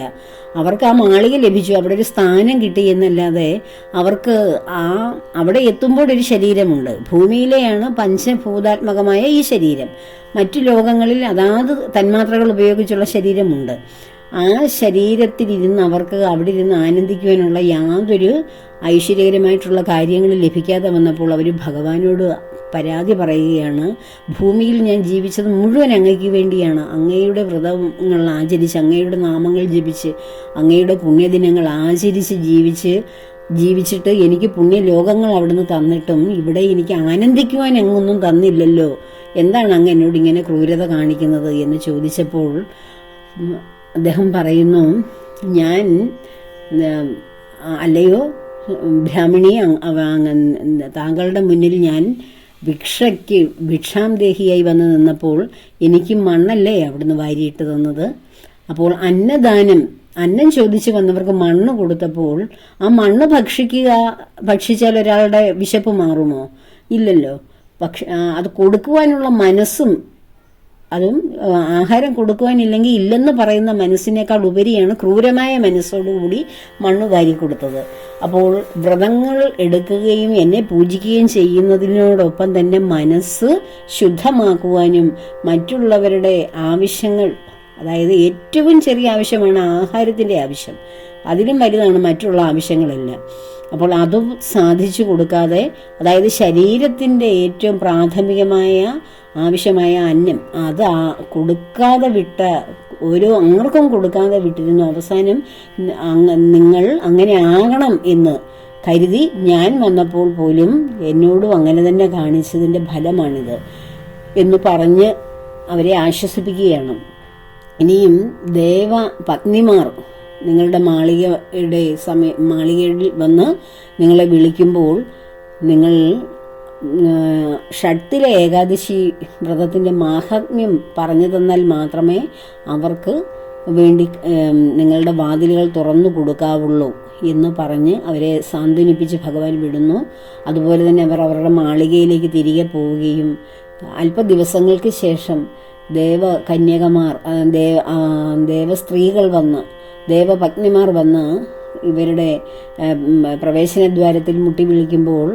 അവർക്ക് ആ മാളിക ലഭിച്ചു, അവിടെ ഒരു സ്ഥാനം കിട്ടി എന്നല്ലാതെ അവർക്ക് അവിടെ എത്തുമ്പോൾ ഒരു ശരീരമുണ്ട്. ഭൂമിയിലെയാണ് പഞ്ചഭൂതാത്മകമായ ഈ ശരീരം. മറ്റു ലോകങ്ങളിൽ അതാത് തന്മാത്രകൾ ഉപയോഗിച്ചുള്ള ശരീരമുണ്ട്. ആ ശരീരത്തിലിരുന്ന് അവർക്ക് അവിടെ ഇരുന്ന് ആനന്ദിക്കുവാനുള്ള യാതൊരു ഐശ്വര്യകരമായിട്ടുള്ള കാര്യങ്ങൾ ലഭിക്കാതെ വന്നപ്പോൾ അവർ ഭഗവാനോട് പരാതി പറയുകയാണ്. ഭൂമിയിൽ ഞാൻ ജീവിച്ചത് മുഴുവൻ അങ്ങയ്ക്ക് വേണ്ടിയാണ്. അങ്ങയുടെ വ്രതങ്ങൾ ആചരിച്ച്, അങ്ങയുടെ നാമങ്ങൾ ജപിച്ച്, അങ്ങയുടെ പുണ്യദിനങ്ങൾ ആചരിച്ച് ജീവിച്ചിട്ട് എനിക്ക് പുണ്യലോകങ്ങൾ അവിടുന്ന് തന്നിട്ടും ഇവിടെ എനിക്ക് ആനന്ദിക്കുവാൻ അങ്ങൊന്നും തന്നില്ലല്ലോ. എന്താണ് അങ്ങ് എന്നോട് ഇങ്ങനെ ക്രൂരത കാണിക്കുന്നത് എന്ന് ചോദിച്ചപ്പോൾ അദ്ദേഹം പറയുന്നു, ഞാൻ അല്ലയോ ബ്രാഹ്മണി, താങ്കളുടെ മുന്നിൽ ഞാൻ ഭിക്ഷാം ദേഹിയായി വന്ന് നിന്നപ്പോൾ എനിക്ക് മണ്ണല്ലേ അവിടുന്ന് വാരിയിട്ട് തന്നത്. അപ്പോൾ അന്നം ചോദിച്ച് വന്നവർക്ക് മണ്ണ് കൊടുത്തപ്പോൾ ആ മണ്ണ് ഭക്ഷിച്ചാൽ ഒരാളുടെ വിശപ്പ് മാറുമോ? ഇല്ലല്ലോ. പക്ഷെ അത് കൊടുക്കുവാനുള്ള മനസ്സും, അതും ആഹാരം കൊടുക്കുവാനില്ലെങ്കിൽ ഇല്ലെന്ന് പറയുന്ന മനസ്സിനേക്കാൾ ഉപരിയാണ് ക്രൂരമായ മനസ്സോടുകൂടി മണ്ണ് വാരി കൊടുത്തത്. അപ്പോൾ വ്രതങ്ങൾ എടുക്കുകയും എന്നെ പൂജിക്കുകയും ചെയ്യുന്നതിനോടൊപ്പം തന്നെ മനസ്സ് ശുദ്ധമാക്കുവാനും മറ്റുള്ളവരുടെ ആവശ്യങ്ങൾ, അതായത് ഏറ്റവും ചെറിയ ആവശ്യമാണ് ആഹാരത്തിൻ്റെ ആവശ്യം, അതിലും വലുതാണ് മറ്റുള്ള ആവശ്യങ്ങളെല്ലാം. അപ്പോൾ അതും സാധിച്ചു കൊടുക്കാതെ, അതായത് ശരീരത്തിൻ്റെ ഏറ്റവും പ്രാഥമികമായ ആവശ്യമായ അന്നം അത് കൊടുക്കാതെ വിട്ട, ഓരോ ആർക്കും കൊടുക്കാതെ വിട്ടിരുന്നു. അവസാനം നിങ്ങൾ അങ്ങനെ ആകണം എന്ന് കരുതി ഞാൻ വന്നപ്പോൾ പോലും എന്നോടും അങ്ങനെ തന്നെ കാണിച്ചതിൻ്റെ ഫലമാണിത് എന്ന് പറഞ്ഞ് അവരെ ആശ്വസിപ്പിക്കുകയാണ്. ഇനിയും ദേവ പത്നിമാർ നിങ്ങളുടെ മാളികയിൽ വന്ന് നിങ്ങളെ വിളിക്കുമ്പോൾ നിങ്ങൾ ഷട്ടിലെ ഏകാദശി വ്രതത്തിൻ്റെ മാഹാത്മ്യം പറഞ്ഞു തന്നാൽ മാത്രമേ അവർക്ക് വേണ്ടി നിങ്ങളുടെ വാതിലുകൾ തുറന്നു കൊടുക്കാവുള്ളൂ എന്ന് പറഞ്ഞ് അവരെ സാന്ത്വനിപ്പിച്ച് ഭഗവാൻ വിടുന്നു. അതുപോലെ തന്നെ അവർ അവരുടെ മാളികയിലേക്ക് തിരികെ പോവുകയും അല്പ ദിവസങ്ങൾക്ക് ശേഷം ദേവകന്യകമാർ, ദേവസ്ത്രീകൾ വന്ന്, ദേവപത്നിമാർ വന്ന് ഇവരുടെ പ്രവേശനദ്വാരത്തിൽ മുട്ടി വിളിക്കുമ്പോൾ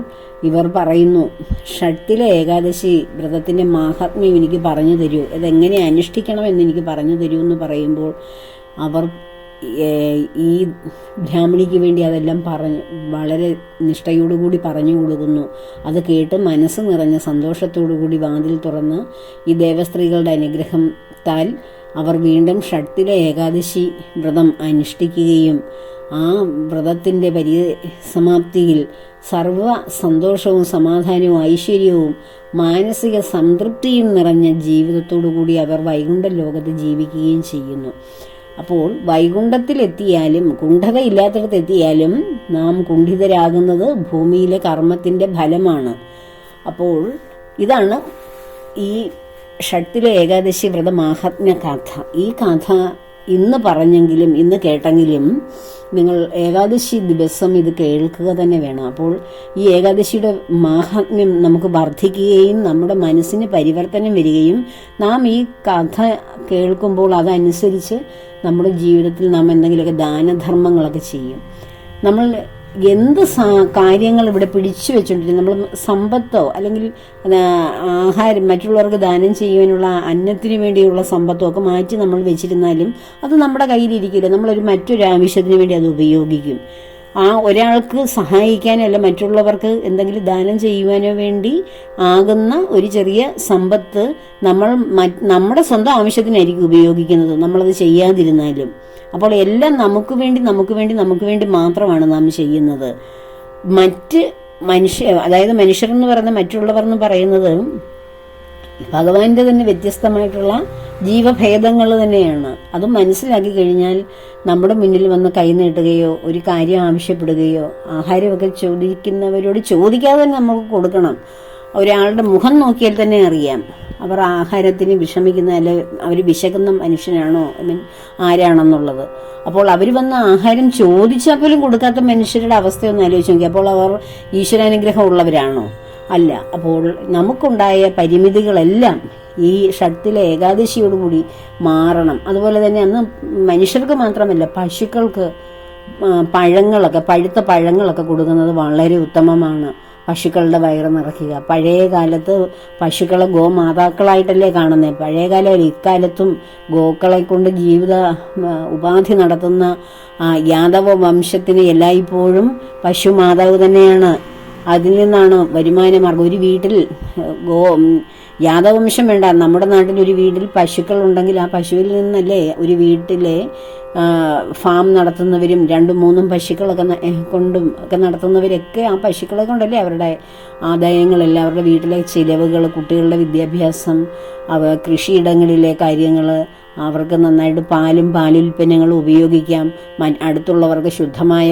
ഇവർ പറയുന്നു, ഷട്ടിലെ ഏകാദശി വ്രതത്തിൻ്റെ മാഹാത്മ്യം എനിക്ക് പറഞ്ഞു തരൂ, ഇതെങ്ങനെ അനുഷ്ഠിക്കണമെന്ന് എനിക്ക് പറഞ്ഞു തരൂ എന്ന് പറയുമ്പോൾ അവർ ഈ ബ്രാഹ്മണിക്ക് വേണ്ടി അതെല്ലാം വളരെ നിഷ്ഠയോടുകൂടി പറഞ്ഞു കൊടുക്കുന്നു. അത് കേട്ട് മനസ്സ് നിറഞ്ഞ സന്തോഷത്തോടുകൂടി വാതിൽ തുറന്ന് ഈ ദേവസ്ത്രീകളുടെ അനുഗ്രഹത്താൽ അവർ വീണ്ടും ഷട്ടിലെ ഏകാദശി വ്രതം അനുഷ്ഠിക്കുകയും ആ വ്രതത്തിൻ്റെ പരിസമാപ്തിയിൽ സർവ സന്തോഷവും സമാധാനവും ഐശ്വര്യവും മാനസിക സംതൃപ്തിയും നിറഞ്ഞ ജീവിതത്തോടുകൂടി അവർ വൈകുണ്ഠ ലോകത്ത് ജീവിക്കുകയും ചെയ്യുന്നു. അപ്പോൾ വൈകുണ്ഠത്തിലെത്തിയാലും കുണ്ഠതയില്ലാത്തിടത്തെത്തിയാലും നാം കുണ്ഠിതരാകുന്നത് ഭൂമിയിലെ കർമ്മത്തിൻ്റെ ഫലമാണ്. അപ്പോൾ ഇതാണ് ഈ ഷട്ടിലെ ഏകാദശി വ്രത മാഹാത്മ്യ കഥ. ഈ കഥ ഇന്ന് പറഞ്ഞെങ്കിലും ഇന്ന് കേട്ടെങ്കിലും നിങ്ങൾ ഏകാദശി ദിവസം ഇത് കേൾക്കുക തന്നെ വേണം. അപ്പോൾ ഈ ഏകാദശിയുടെ മാഹാത്മ്യം നമുക്ക് വർദ്ധിക്കുകയും നമ്മുടെ മനസ്സിന് പരിവർത്തനം വരികയും നാം ഈ കഥ കേൾക്കുമ്പോൾ അതനുസരിച്ച് നമ്മുടെ ജീവിതത്തിൽ നാം എന്തെങ്കിലുമൊക്കെ ദാനധർമ്മങ്ങളൊക്കെ ചെയ്യും. നമ്മൾ എന്ത് കാര്യങ്ങൾ ഇവിടെ പിടിച്ചു വെച്ചുകൊണ്ടിരിക്കും, നമ്മൾ സമ്പത്തോ അല്ലെങ്കിൽ ആഹാരം മറ്റുള്ളവർക്ക് ദാനം ചെയ്യുവാനുള്ള അന്നത്തിന് വേണ്ടിയുള്ള സമ്പത്തോ ഒക്കെ മാറ്റി നമ്മൾ വെച്ചിരുന്നാലും അത് നമ്മുടെ കയ്യിലിരിക്കില്ല. നമ്മളൊരു മറ്റൊരു ആവശ്യത്തിന് വേണ്ടി അത് ഉപയോഗിക്കും. ആ ഒരാൾക്ക് സഹായിക്കാനോ അല്ല മറ്റുള്ളവർക്ക് എന്തെങ്കിലും ദാനം ചെയ്യുവാനോ വേണ്ടി ആകുന്ന ഒരു ചെറിയ സമ്പത്ത് നമ്മൾ നമ്മുടെ സ്വന്തം ആവശ്യത്തിനായിരിക്കും ഉപയോഗിക്കുന്നത്, നമ്മളത് ചെയ്യാതിരുന്നാലും. അപ്പോൾ എല്ലാം നമുക്ക് വേണ്ടി മാത്രമാണ് നാം ചെയ്യുന്നത്. മറ്റ് അതായത് മനുഷ്യരെന്ന് പറയുന്ന മറ്റുള്ളവർ എന്ന് പറയുന്നത് ഭഗവാന്റെ തന്നെ വ്യത്യസ്തമായിട്ടുള്ള ജീവഭേദങ്ങൾ തന്നെയാണ്. അത് മനസ്സിലാക്കി കഴിഞ്ഞാൽ നമ്മുടെ മുന്നിൽ വന്ന് കൈ നീട്ടുകയോ ഒരു കാര്യം ആവശ്യപ്പെടുകയോ ആഹാരമൊക്കെ ചോദിക്കുന്നവരോട് ചോദിക്കാതെ തന്നെ നമുക്ക് കൊടുക്കണം. ഒരാളുടെ മുഖം നോക്കിയാൽ തന്നെ അറിയാം അവർ ആഹാരത്തിന് വിഷമിക്കുന്ന അല്ലെ അവർ വിശക്കുന്ന മനുഷ്യനാണോ ആരാണെന്നുള്ളത്. അപ്പോൾ അവർ വന്ന് ആഹാരം ചോദിച്ചാൽ പോലും കൊടുക്കാത്ത മനുഷ്യരുടെ അവസ്ഥയൊന്ന് ആലോചിച്ച് നോക്കി. അപ്പോൾ അവർ ഈശ്വരാനുഗ്രഹം ഉള്ളവരാണോ? അല്ല. അപ്പോൾ നമുക്കുണ്ടായ പരിമിതികളെല്ലാം ഈ ഷട്ടിലെ ഏകാദശിയോടുകൂടി മാറണം. അതുപോലെ തന്നെ അന്ന് മനുഷ്യർക്ക് മാത്രമല്ല പശുക്കൾക്ക് പഴുത്ത പഴങ്ങളൊക്കെ കൊടുക്കുന്നത് വളരെ ഉത്തമമാണ്. പശുക്കളുടെ വയറ് നിറയ്ക്കുക. പഴയ കാലത്ത് പശുക്കളെ ഗോമാതാക്കളായിട്ടല്ലേ കാണുന്നത്. പഴയ കാലം ഇക്കാലത്തും ഗോക്കളെ കൊണ്ട് ജീവിത ഉപാധി നടത്തുന്ന യാദവ വംശത്തിന് എല്ലായ്പ്പോഴും പശു മാതാവ് തന്നെയാണ്. അതിൽ നിന്നാണ് വരുമാന മാർഗം. ഒരു വീട്ടിൽ യാദവംശം വേണ്ട, നമ്മുടെ നാട്ടിൽ ഒരു വീട്ടിൽ പശുക്കൾ ഉണ്ടെങ്കിൽ ആ പശുവിൽ നിന്നല്ലേ ഒരു വീട്ടിലെ ഫാം നടത്തുന്നവരും 2-3 പശുക്കളൊക്കെ കൊണ്ടും ഒക്കെ നടത്തുന്നവരൊക്കെ ആ പശുക്കളെ കൊണ്ടല്ലേ അവരുടെ ആദായങ്ങളെല്ലാം, അവരുടെ വീട്ടിലെ ചിലവുകൾ, കുട്ടികളുടെ വിദ്യാഭ്യാസം, കൃഷിയിടങ്ങളിലെ കാര്യങ്ങൾ, അവർക്ക് നന്നായിട്ട് പാലുൽപ്പന്നങ്ങളും ഉപയോഗിക്കാം, അടുത്തുള്ളവർക്ക് ശുദ്ധമായ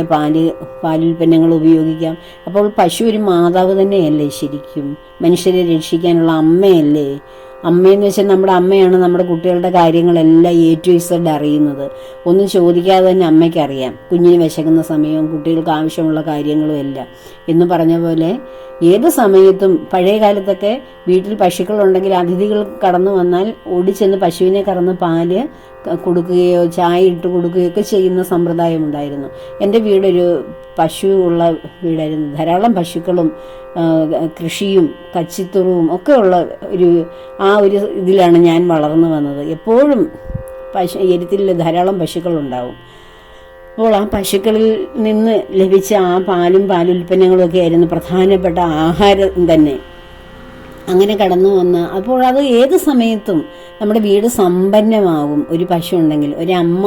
പാലുൽപ്പന്നങ്ങൾ ഉപയോഗിക്കാം. അപ്പോൾ പശു ഒരു മാതാവ് തന്നെയല്ലേ ശരിക്കും, മനുഷ്യരെ രക്ഷിക്കാനുള്ള അമ്മയല്ലേ. അമ്മയെന്ന് വെച്ചാൽ നമ്മുടെ അമ്മയാണ് നമ്മുടെ കുട്ടികളുടെ കാര്യങ്ങളെല്ലാം A to Z അറിയുന്നത്. ഒന്നും ചോദിക്കാതെ തന്നെ അമ്മയ്ക്ക് അറിയാം കുഞ്ഞിന് വിശക്കുന്ന സമയവും കുട്ടികൾക്ക് ആവശ്യമുള്ള കാര്യങ്ങളും എല്ലാം. എന്ന് പറഞ്ഞ പോലെ ഏത് സമയത്തും പഴയ കാലത്തൊക്കെ വീട്ടിൽ പശുക്കളുണ്ടെങ്കിൽ അതിഥികൾ കടന്നു വന്നാൽ ഓടിച്ചെന്ന് പശുവിനെ കറന്ന് പാല് കൊടുക്കുകയോ ചായ ഇട്ട് കൊടുക്കുകയോ ഒക്കെ ചെയ്യുന്ന സമ്പ്രദായം ഉണ്ടായിരുന്നു. എൻ്റെ വീടൊരു പശു ഉള്ള വീടായിരുന്നു. ധാരാളം പശുക്കളും കൃഷിയും കച്ചിത്തുറവും ഒക്കെ ഉള്ള ഒരു ഇതിലാണ് ഞാൻ വളർന്നു വന്നത്. എപ്പോഴും എരുത്തിൽ ധാരാളം പശുക്കളുണ്ടാവും. അപ്പോൾ ആ പശുക്കളിൽ നിന്ന് ലഭിച്ച ആ പാലുൽപ്പന്നങ്ങളും ഒക്കെ ആയിരുന്നു പ്രധാനപ്പെട്ട ആഹാരം തന്നെ. അങ്ങനെ കടന്നു വന്ന് അപ്പോൾ അത് ഏത് സമയത്തും നമ്മുടെ വീട് സമ്പന്നമാകും. ഒരു പശു ഉണ്ടെങ്കിൽ, ഒരമ്മ,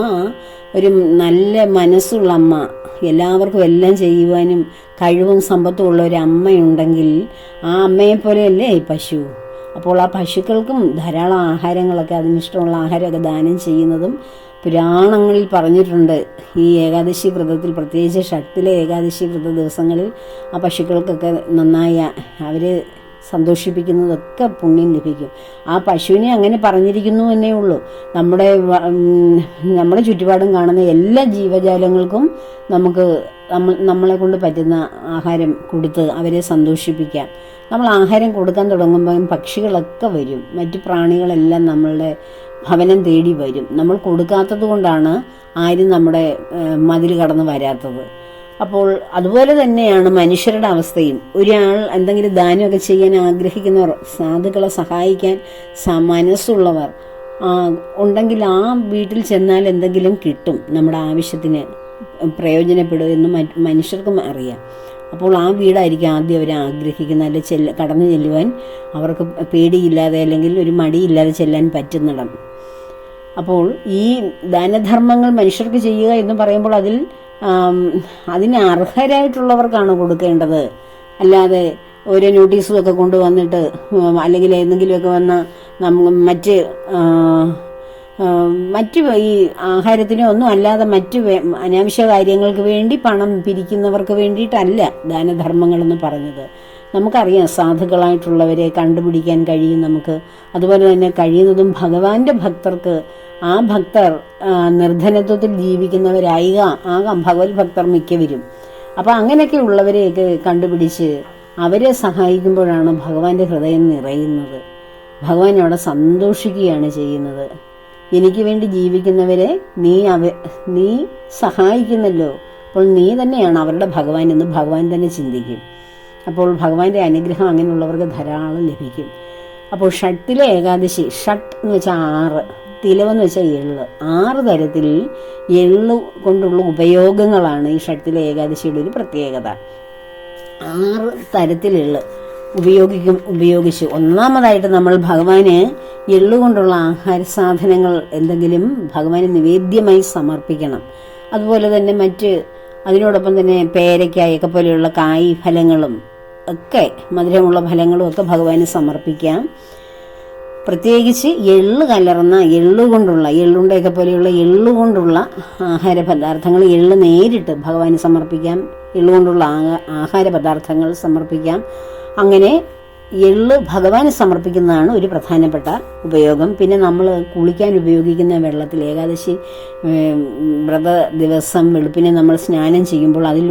ഒരു നല്ല മനസ്സുള്ള അമ്മ, എല്ലാവർക്കും എല്ലാം ചെയ്യുവാനും കഴിവും സമ്പത്തും ഉള്ള ഒരു അമ്മയുണ്ടെങ്കിൽ ആ അമ്മയെപ്പോലെയല്ലേ പശു. അപ്പോൾ ആ പശുക്കൾക്കും ധാരാളം ആഹാരങ്ങളൊക്കെ, അതിനിഷ്ടമുള്ള ആഹാരമൊക്കെ ദാനം ചെയ്യുന്നതും പുരാണങ്ങളിൽ പറഞ്ഞിട്ടുണ്ട്. ഈ ഏകാദശി വ്രതത്തിൽ, പ്രത്യേകിച്ച് ഷട്ടിലെ ഏകാദശി വ്രത ദിവസങ്ങളിൽ ആ പശുക്കൾക്കൊക്കെ നന്നായി അവർ സന്തോഷിപ്പിക്കുന്നതൊക്കെ പുണ്യം ലഭിക്കും. ആ പശുവിനെ അങ്ങനെ പറഞ്ഞിരിക്കുന്നു എന്നേ ഉള്ളൂ. നമ്മുടെ ചുറ്റുപാടും കാണുന്ന എല്ലാ ജീവജാലങ്ങൾക്കും നമുക്ക് നമ്മളെ കൊണ്ട് പറ്റുന്ന ആഹാരം കൊടുത്ത് അവരെ സന്തോഷിപ്പിക്കാം. നമ്മൾ ആഹാരം കൊടുക്കാൻ തുടങ്ങുമ്പോൾ പക്ഷികളൊക്കെ വരും, മറ്റു പ്രാണികളെല്ലാം നമ്മളുടെ ഭവനം തേടി വരും. നമ്മൾ കൊടുക്കാത്തത് കൊണ്ടാണ് ആരും നമ്മുടെ മതിൽ കടന്ന് വരാത്തത്. അപ്പോൾ അതുപോലെ തന്നെയാണ് മനുഷ്യരുടെ അവസ്ഥയും. ഒരാൾ എന്തെങ്കിലും ദാനമൊക്കെ ചെയ്യാൻ ആഗ്രഹിക്കുന്നവർ, സാധുക്കളെ സഹായിക്കാൻ മനസ്സുള്ളവർ ഉണ്ടെങ്കിൽ ആ വീട്ടിൽ ചെന്നാൽ എന്തെങ്കിലും കിട്ടും, നമ്മുടെ ആവശ്യത്തിന് പ്രയോജനപ്പെടും എന്ന് മനുഷ്യർക്കും അറിയാം. അപ്പോൾ ആ വീടായിരിക്കും ആദ്യം അവർ ആഗ്രഹിക്കുന്നത്. അല്ലെ കടന്നു ചെല്ലുവാൻ അവർക്ക് പേടിയില്ലാതെ അല്ലെങ്കിൽ ഒരു മടിയില്ലാതെ ചെല്ലാൻ പറ്റുന്നിടം. അപ്പോൾ ഈ ദാനധർമ്മങ്ങൾ മനുഷ്യർക്ക് ചെയ്യുക എന്ന് പറയുമ്പോൾ അതിന് അർഹരായിട്ടുള്ളവർക്കാണ് കൊടുക്കേണ്ടത്. അല്ലാതെ ഓരോ നോട്ടീസും ഒക്കെ കൊണ്ടുവന്നിട്ട് അല്ലെങ്കിൽ എന്തെങ്കിലുമൊക്കെ വന്ന മറ്റ് ഈ ആഹാരത്തിനോ ഒന്നും അല്ലാതെ മറ്റ് അനാവശ്യ കാര്യങ്ങൾക്ക് വേണ്ടി പണം പിരിക്കുന്നവർക്ക് വേണ്ടിയിട്ടല്ല ദാനധർമ്മങ്ങളെന്ന് പറഞ്ഞത്. നമുക്കറിയാം സാധുക്കളായിട്ടുള്ളവരെ കണ്ടുപിടിക്കാൻ കഴിയും നമുക്ക്. അതുപോലെ തന്നെ കഴിയുന്നതും ഭഗവാന്റെ ഭക്തർക്ക്, ആ ഭക്തർ നിർധനത്വത്തിൽ ജീവിക്കുന്നവരാകാം ഭഗവത് ഭക്തർ മിക്കവരും. അപ്പം അങ്ങനെയൊക്കെ ഉള്ളവരെയൊക്കെ കണ്ടുപിടിച്ച് അവരെ സഹായിക്കുമ്പോഴാണ് ഭഗവാന്റെ ഹൃദയം നിറയുന്നത്. ഭഗവാൻ അവിടെ സന്തോഷിക്കുകയാണ് ചെയ്യുന്നത്. എനിക്ക് വേണ്ടി ജീവിക്കുന്നവരെ നീ സഹായിക്കുന്നല്ലോ, അപ്പോൾ നീ തന്നെയാണ് അവരുടെ ഭഗവാൻ എന്ന് ഭഗവാൻ തന്നെ ചിന്തിക്കും. അപ്പോൾ ഭഗവാന്റെ അനുഗ്രഹം അങ്ങനെയുള്ളവർക്ക് ധാരാളം ലഭിക്കും. അപ്പോൾ ഷട്ടിലെ ഏകാദശി, ഷട്ട് എന്ന് വെച്ചാൽ 6, തിലവെന്ന് വെച്ചാൽ 7, 6 തരത്തിൽ എള്ള് കൊണ്ടുള്ള ഉപയോഗങ്ങളാണ് ഈ ഷട്ടിലെ ഏകാദശിയുടെ ഒരു പ്രത്യേകത. 6 തരത്തിലുള്ള ഉപയോഗിച്ച് ഒന്നാമതായിട്ട് നമ്മൾ ഭഗവാന് എള്ളുകൊണ്ടുള്ള ആഹാര സാധനങ്ങൾ എന്തെങ്കിലും ഭഗവാന് നിവേദ്യമായി സമർപ്പിക്കണം. അതുപോലെ തന്നെ അതിനോടൊപ്പം തന്നെ പേരയ്ക്കായൊക്കെ പോലെയുള്ള കായ് ഫലങ്ങളും ഒക്കെ, മധുരമുള്ള ഫലങ്ങളും ഒക്കെ ഭഗവാന് സമർപ്പിക്കാം. പ്രത്യേകിച്ച് എള്ള് കലർന്ന എള്ളുണ്ടയൊക്കെ പോലെയുള്ള എള്ളുകൊണ്ടുള്ള ആഹാര പദാർത്ഥങ്ങൾ, എള്ള് നേരിട്ട് ഭഗവാന് സമർപ്പിക്കാം, എള്ളുകൊണ്ടുള്ള ആഹാര പദാർത്ഥങ്ങൾ സമർപ്പിക്കാം. അങ്ങനെ എള്ള് ഭഗവാന് സമർപ്പിക്കുന്നതാണ് ഒരു പ്രധാനപ്പെട്ട ഉപയോഗം. പിന്നെ നമ്മൾ കുളിക്കാൻ ഉപയോഗിക്കുന്ന വെള്ളത്തിൽ, ഏകാദശി വ്രത ദിവസം വെളുപ്പിനെ നമ്മൾ സ്നാനം ചെയ്യുമ്പോൾ അതിൽ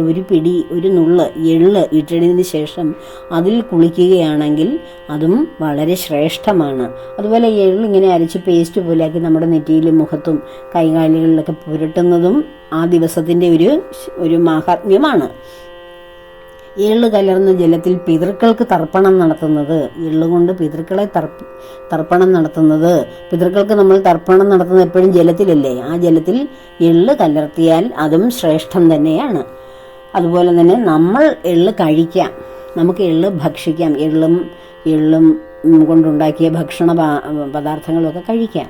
ഒരു നുള്ള് എള്ള് ഇട്ടതിന് ശേഷം അതിൽ കുളിക്കുകയാണെങ്കിൽ അതും വളരെ ശ്രേഷ്ഠമാണ്. അതുപോലെ എള്ളിങ്ങനെ അരച്ച് പേസ്റ്റ് പോലെയാക്കി നമ്മുടെ നെറ്റിയിലും മുഖത്തും കൈകാലുകളിലൊക്കെ പുരട്ടുന്നതും ആ ദിവസത്തിൻ്റെ ഒരു മാഹാത്മ്യമാണ്. എള്ള് കലർന്ന ജലത്തിൽ പിതൃക്കൾക്ക് തർപ്പണം നടത്തുന്നത്, എള്ളുകൊണ്ട് പിതൃക്കളെ തർപ്പണം നടത്തുന്നത്, പിതൃക്കൾക്ക് നമ്മൾ തർപ്പണം നടത്തുന്നത് എപ്പോഴും ജലത്തിലല്ലേ, ആ ജലത്തിൽ എള്ള് കലർത്തിയാൽ അതും ശ്രേഷ്ഠം തന്നെയാണ്. അതുപോലെ തന്നെ നമ്മൾ എള്ള് കഴിക്കാം, നമുക്ക് എള്ള് ഭക്ഷിക്കാം, എള്ളും കൊണ്ടുണ്ടാക്കിയ ഭക്ഷണ പദാർത്ഥങ്ങളൊക്കെ കഴിക്കാം.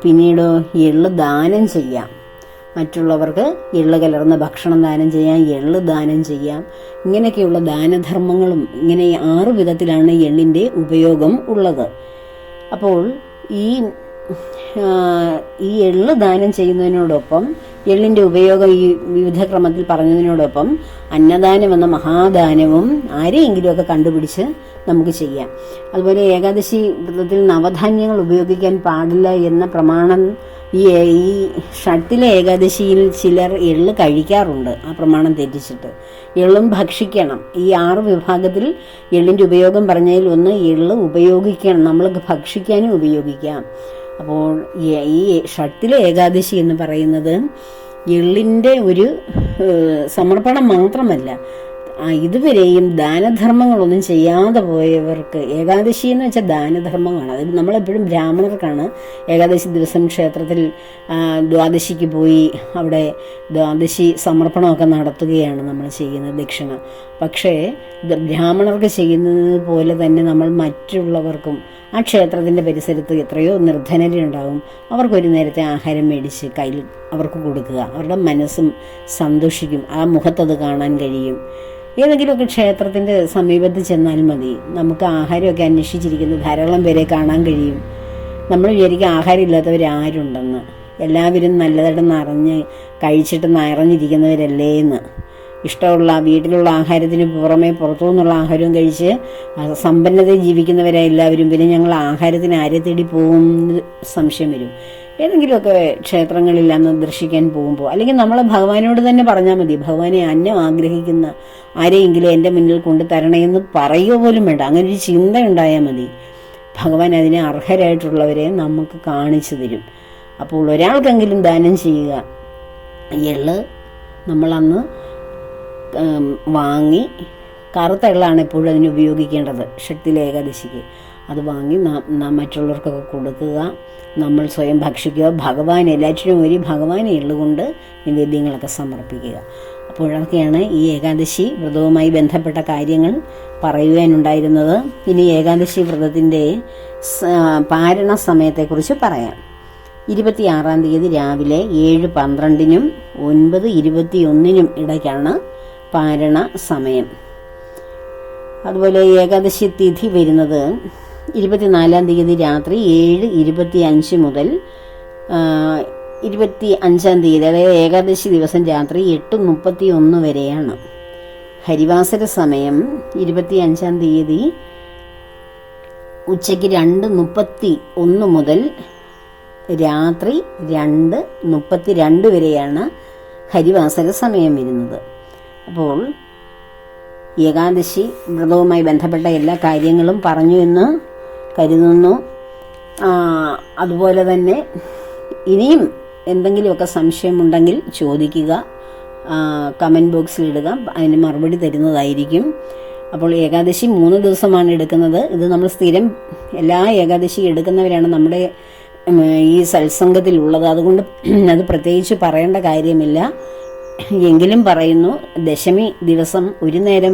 പിന്നീട് എള്ള് ദാനം ചെയ്യാം, മറ്റുള്ളവർക്ക് എള്ള് കലർന്ന ഭക്ഷണം ദാനം ചെയ്യാം, എള്ള് ദാനം ചെയ്യാം. ഇങ്ങനെയൊക്കെയുള്ള ദാനധർമ്മങ്ങളും ഇങ്ങനെ 6 വിധത്തിലാണ് എള്ളിൻ്റെ ഉപയോഗം ഉള്ളത്. അപ്പോൾ ഈ ഈ എള്ള് ദാനം ചെയ്യുന്നതിനോടൊപ്പം എള്ളിൻ്റെ ഉപയോഗം ഈ വിവിധ ക്രമത്തിൽ പറഞ്ഞതിനോടൊപ്പം അന്നദാനം എന്ന മഹാദാനവും ആരെയെങ്കിലുമൊക്കെ കണ്ടുപിടിച്ച് നമുക്ക് ചെയ്യാം. അതുപോലെ ഏകാദശി വ്രതത്തിൽ നവധാന്യങ്ങൾ ഉപയോഗിക്കാൻ പാടില്ല എന്ന പ്രമാണം ഈ ഷട്ടിലെ ഏകാദശിയിൽ ചിലർ എള്ള് കഴിക്കാറുണ്ട്. ആ പ്രമാണം തെറ്റിച്ചിട്ട് എള്ളും ഭക്ഷിക്കണം. ഈ 6 വിഭാഗത്തിൽ എള്ളിൻ്റെ ഉപയോഗം പറഞ്ഞതിൽ ഒന്ന് എള്ള് ഉപയോഗിക്കണം, നമ്മൾ ഭക്ഷിക്കാനും ഉപയോഗിക്കാം. അപ്പോൾ ഈ ഷട്ടിലെ ഏകാദശി എന്ന് പറയുന്നത് എള്ളിൻ്റെ ഒരു സമർപ്പണം മാത്രമല്ല, ഇതുവരെയും ദാനധർമ്മങ്ങളൊന്നും ചെയ്യാതെ പോയവർക്ക്, ഏകാദശി എന്ന് വെച്ചാൽ ദാനധർമ്മമാണ്. അത് നമ്മളെപ്പോഴും ബ്രാഹ്മണർക്കാണ് ഏകാദശി ദിവസം ക്ഷേത്രത്തിൽ ദ്വാദശിക്ക് പോയി അവിടെ ദ്വാദശി സമർപ്പണമൊക്കെ നടത്തുകയാണ് നമ്മൾ ചെയ്യുന്നത്, ദക്ഷിണ. പക്ഷേ ബ്രാഹ്മണർക്ക് ചെയ്യുന്നത് പോലെ തന്നെ നമ്മൾ മറ്റുള്ളവർക്കും ആ ക്ഷേത്രത്തിൻ്റെ പരിസരത്ത് എത്രയോ നിർധനരുണ്ടാവും, അവർക്കൊരു നേരത്തെ ആഹാരം മേടിച്ച് കയ്യിൽ അവർക്ക് കൊടുക്കുക. അവരുടെ മനസ്സും സന്തോഷിക്കും, ആ മുഖത്തത് കാണാൻ കഴിയും. ഏതെങ്കിലുമൊക്കെ ക്ഷേത്രത്തിൻ്റെ സമീപത്ത് ചെന്നാൽ മതി, നമുക്ക് ആഹാരമൊക്കെ അന്വേഷിച്ചിരിക്കുന്ന ധാരാളം പേരെ കാണാൻ കഴിയും. നമ്മൾ വിചാരിക്കും ആഹാരം ഇല്ലാത്തവരാരുണ്ടെന്ന്. എല്ലാവരും നല്ലതായിട്ട് നിറഞ്ഞ് കഴിച്ചിട്ട് നിറഞ്ഞിരിക്കുന്നവരല്ലേ എന്ന്. ഇഷ്ടമുള്ള വീട്ടിലുള്ള ആഹാരത്തിന് പുറമെ പുറത്തു നിന്നുള്ള ആഹാരവും കഴിച്ച് സമ്പന്നതയിൽ ജീവിക്കുന്നവരാ എല്ലാവരും. പിന്നെ ഞങ്ങൾ ആഹാരത്തിന് ആരെ തേടി പോകും സംശയം വരും. ഏതെങ്കിലുമൊക്കെ ക്ഷേത്രങ്ങളിൽ അന്ന് ദർശിക്കാൻ പോകുമ്പോൾ, അല്ലെങ്കിൽ നമ്മൾ ഭഗവാനോട് തന്നെ പറഞ്ഞാൽ മതി, ഭഗവാനെ അന്നം ആഗ്രഹിക്കുന്ന ആരെയെങ്കിലും എൻ്റെ മുന്നിൽ കൊണ്ട് തരണേന്ന് പറയുക പോലും വേണ്ട. അങ്ങനെ ഒരു ചിന്ത ഉണ്ടായാൽ മതി, ഭഗവാൻ അതിന് അർഹരായിട്ടുള്ളവരെ നമുക്ക് കാണിച്ചു തരും. അപ്പോൾ ഒരാൾക്കെങ്കിലും ദാനം ചെയ്യുക. എള്ള് നമ്മളന്ന് വാങ്ങി, കറുത്ത എള്ളാണ് എപ്പോഴും അതിന് ഉപയോഗിക്കേണ്ടത് ഷട്ടിലെ ഏകാദശിക്ക്. അത് വാങ്ങി മറ്റുള്ളവർക്കൊക്കെ കൊടുക്കുക, നമ്മൾ സ്വയം ഭക്ഷിക്കുക. ഭഗവാൻ എല്ലാറ്റിനും ഒരു ഭഗവാനെ എള്ളുകൊണ്ട് നിവേദ്യങ്ങളൊക്കെ സമർപ്പിക്കുക. അപ്പോഴൊക്കെയാണ് ഈ ഏകാദശി വ്രതവുമായി ബന്ധപ്പെട്ട കാര്യങ്ങൾ പറയുവാനുണ്ടായിരുന്നത്. ഇനി ഏകാദശി വ്രതത്തിൻ്റെ പാരണ സമയത്തെക്കുറിച്ച് പറയാം. 26-ാം തീയതി രാവിലെ 7:12-നും 9:21-നും ഇടയ്ക്കാണ് പാരണ സമയം. അതുപോലെ ഏകാദശി തിഥി വരുന്നത് 24-ാം തീയതി രാത്രി 7:25 മുതൽ 25-ാം തീയതി, അതായത് ഏകാദശി ദിവസം രാത്രി 8:31 വരെയാണ്. ഹരിവാസര സമയം 25-ാം തീയതി ഉച്ചയ്ക്ക് 2:31 മുതൽ രാത്രി 2:32 വരെയാണ് ഹരിവാസര സമയം വരുന്നത്. അപ്പോൾ ഏകാദശി വ്രതവുമായി ബന്ധപ്പെട്ട എല്ലാ കാര്യങ്ങളും പറഞ്ഞു എന്ന് കരുതുന്നു. അതുപോലെ തന്നെ ഇനിയും എന്തെങ്കിലുമൊക്കെ സംശയമുണ്ടെങ്കിൽ ചോദിക്കുക, കമൻറ്റ് ബോക്സിൽ ഇടുക, അതിന് മറുപടി തരുന്നതായിരിക്കും. അപ്പോൾ ഏകാദശി 3 ദിവസമാണ് എടുക്കുന്നത്. ഇത് നമ്മൾ സ്ഥിരം എല്ലാ ഏകാദശി എടുക്കുന്നവരാണ് നമ്മുടെ ഈ സത്സംഗത്തിലുള്ളത്. അതുകൊണ്ട് അത് പ്രത്യേകിച്ച് പറയേണ്ട കാര്യമില്ല. എങ്കിലും പറയുന്നു, ദശമി ദിവസം ഒരു നേരം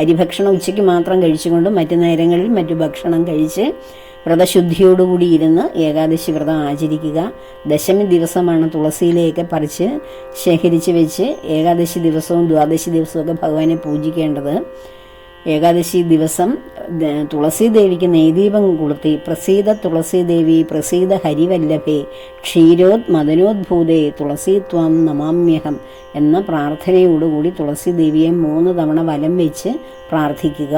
അരിഭക്ഷണം ഉച്ചയ്ക്ക് മാത്രം കഴിച്ചുകൊണ്ട് മറ്റു നേരങ്ങളിൽ മറ്റു ഭക്ഷണം കഴിച്ച് വ്രതശുദ്ധിയോടുകൂടി ഇരുന്ന് ഏകാദശി വ്രതം ആചരിക്കുക. ദശമി ദിവസമാണ് തുളസിയിലേക്ക് പറിച്ച് ശേഖരിച്ച് വെച്ച് ഏകാദശി ദിവസവും ദ്വാദശി ദിവസവും ഒക്കെ ഭഗവാനെ പൂജിക്കേണ്ടത്. ഏകാദശി ദിവസം തുളസി ദേവിക്ക് നെയ്ദീപം കൊളുത്തി പ്രസീത തുളസി ദേവി പ്രസീത ഹരിവല്ലഭേ ക്ഷീരോത് മദനോദ്ഭൂതേ തുളസി ത്വാം നമാമ്യഹം എന്ന പ്രാർത്ഥനയോടുകൂടി തുളസി ദേവിയെ 3 തവണ വലം വെച്ച് പ്രാർത്ഥിക്കുക.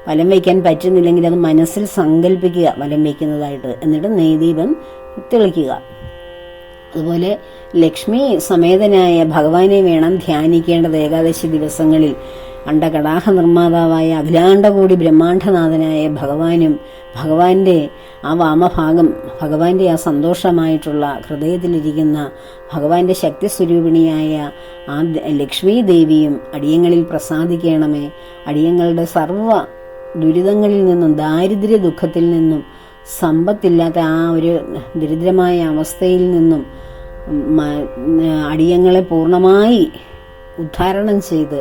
വലം വയ്ക്കാൻ പറ്റുന്നില്ലെങ്കിൽ അത് മനസ്സിൽ സങ്കല്പിക്കുക വലം വയ്ക്കുന്നതായിട്ട്, എന്നിട്ട് നെയ്ദീപം തെളിക്കുക. അതുപോലെ ലക്ഷ്മി സമേതനായ ഭഗവാനെ വേണം ധ്യാനിക്കേണ്ടത് ഏകാദശി ദിവസങ്ങളിൽ. അണ്ടകടാഹ നിർമ്മാതാവായ അഖിലാണ്ടകോടി ബ്രഹ്മാണ്ഡനാഥനായ ഭഗവാനും ഭഗവാന്റെ ആ വാമഭാഗം, ഭഗവാന്റെ ആ സന്തോഷമായിട്ടുള്ള ഹൃദയത്തിലിരിക്കുന്ന ഭഗവാന്റെ ശക്തി സ്വരൂപിണിയായ ആ ലക്ഷ്മി ദേവിയും അടിയങ്ങളിൽ പ്രസാദിക്കണമേ. അടിയങ്ങളുടെ സർവ്വ ദുരിതങ്ങളിൽ നിന്നും, ദാരിദ്ര്യ ദുഃഖത്തിൽ നിന്നും, സമ്പത്തില്ലാത്ത ആ ഒരു ദരിദ്രമായ അവസ്ഥയിൽ നിന്നും അടിയങ്ങളെ പൂർണ്ണമായി ഉദ്ധാരണം ചെയ്ത്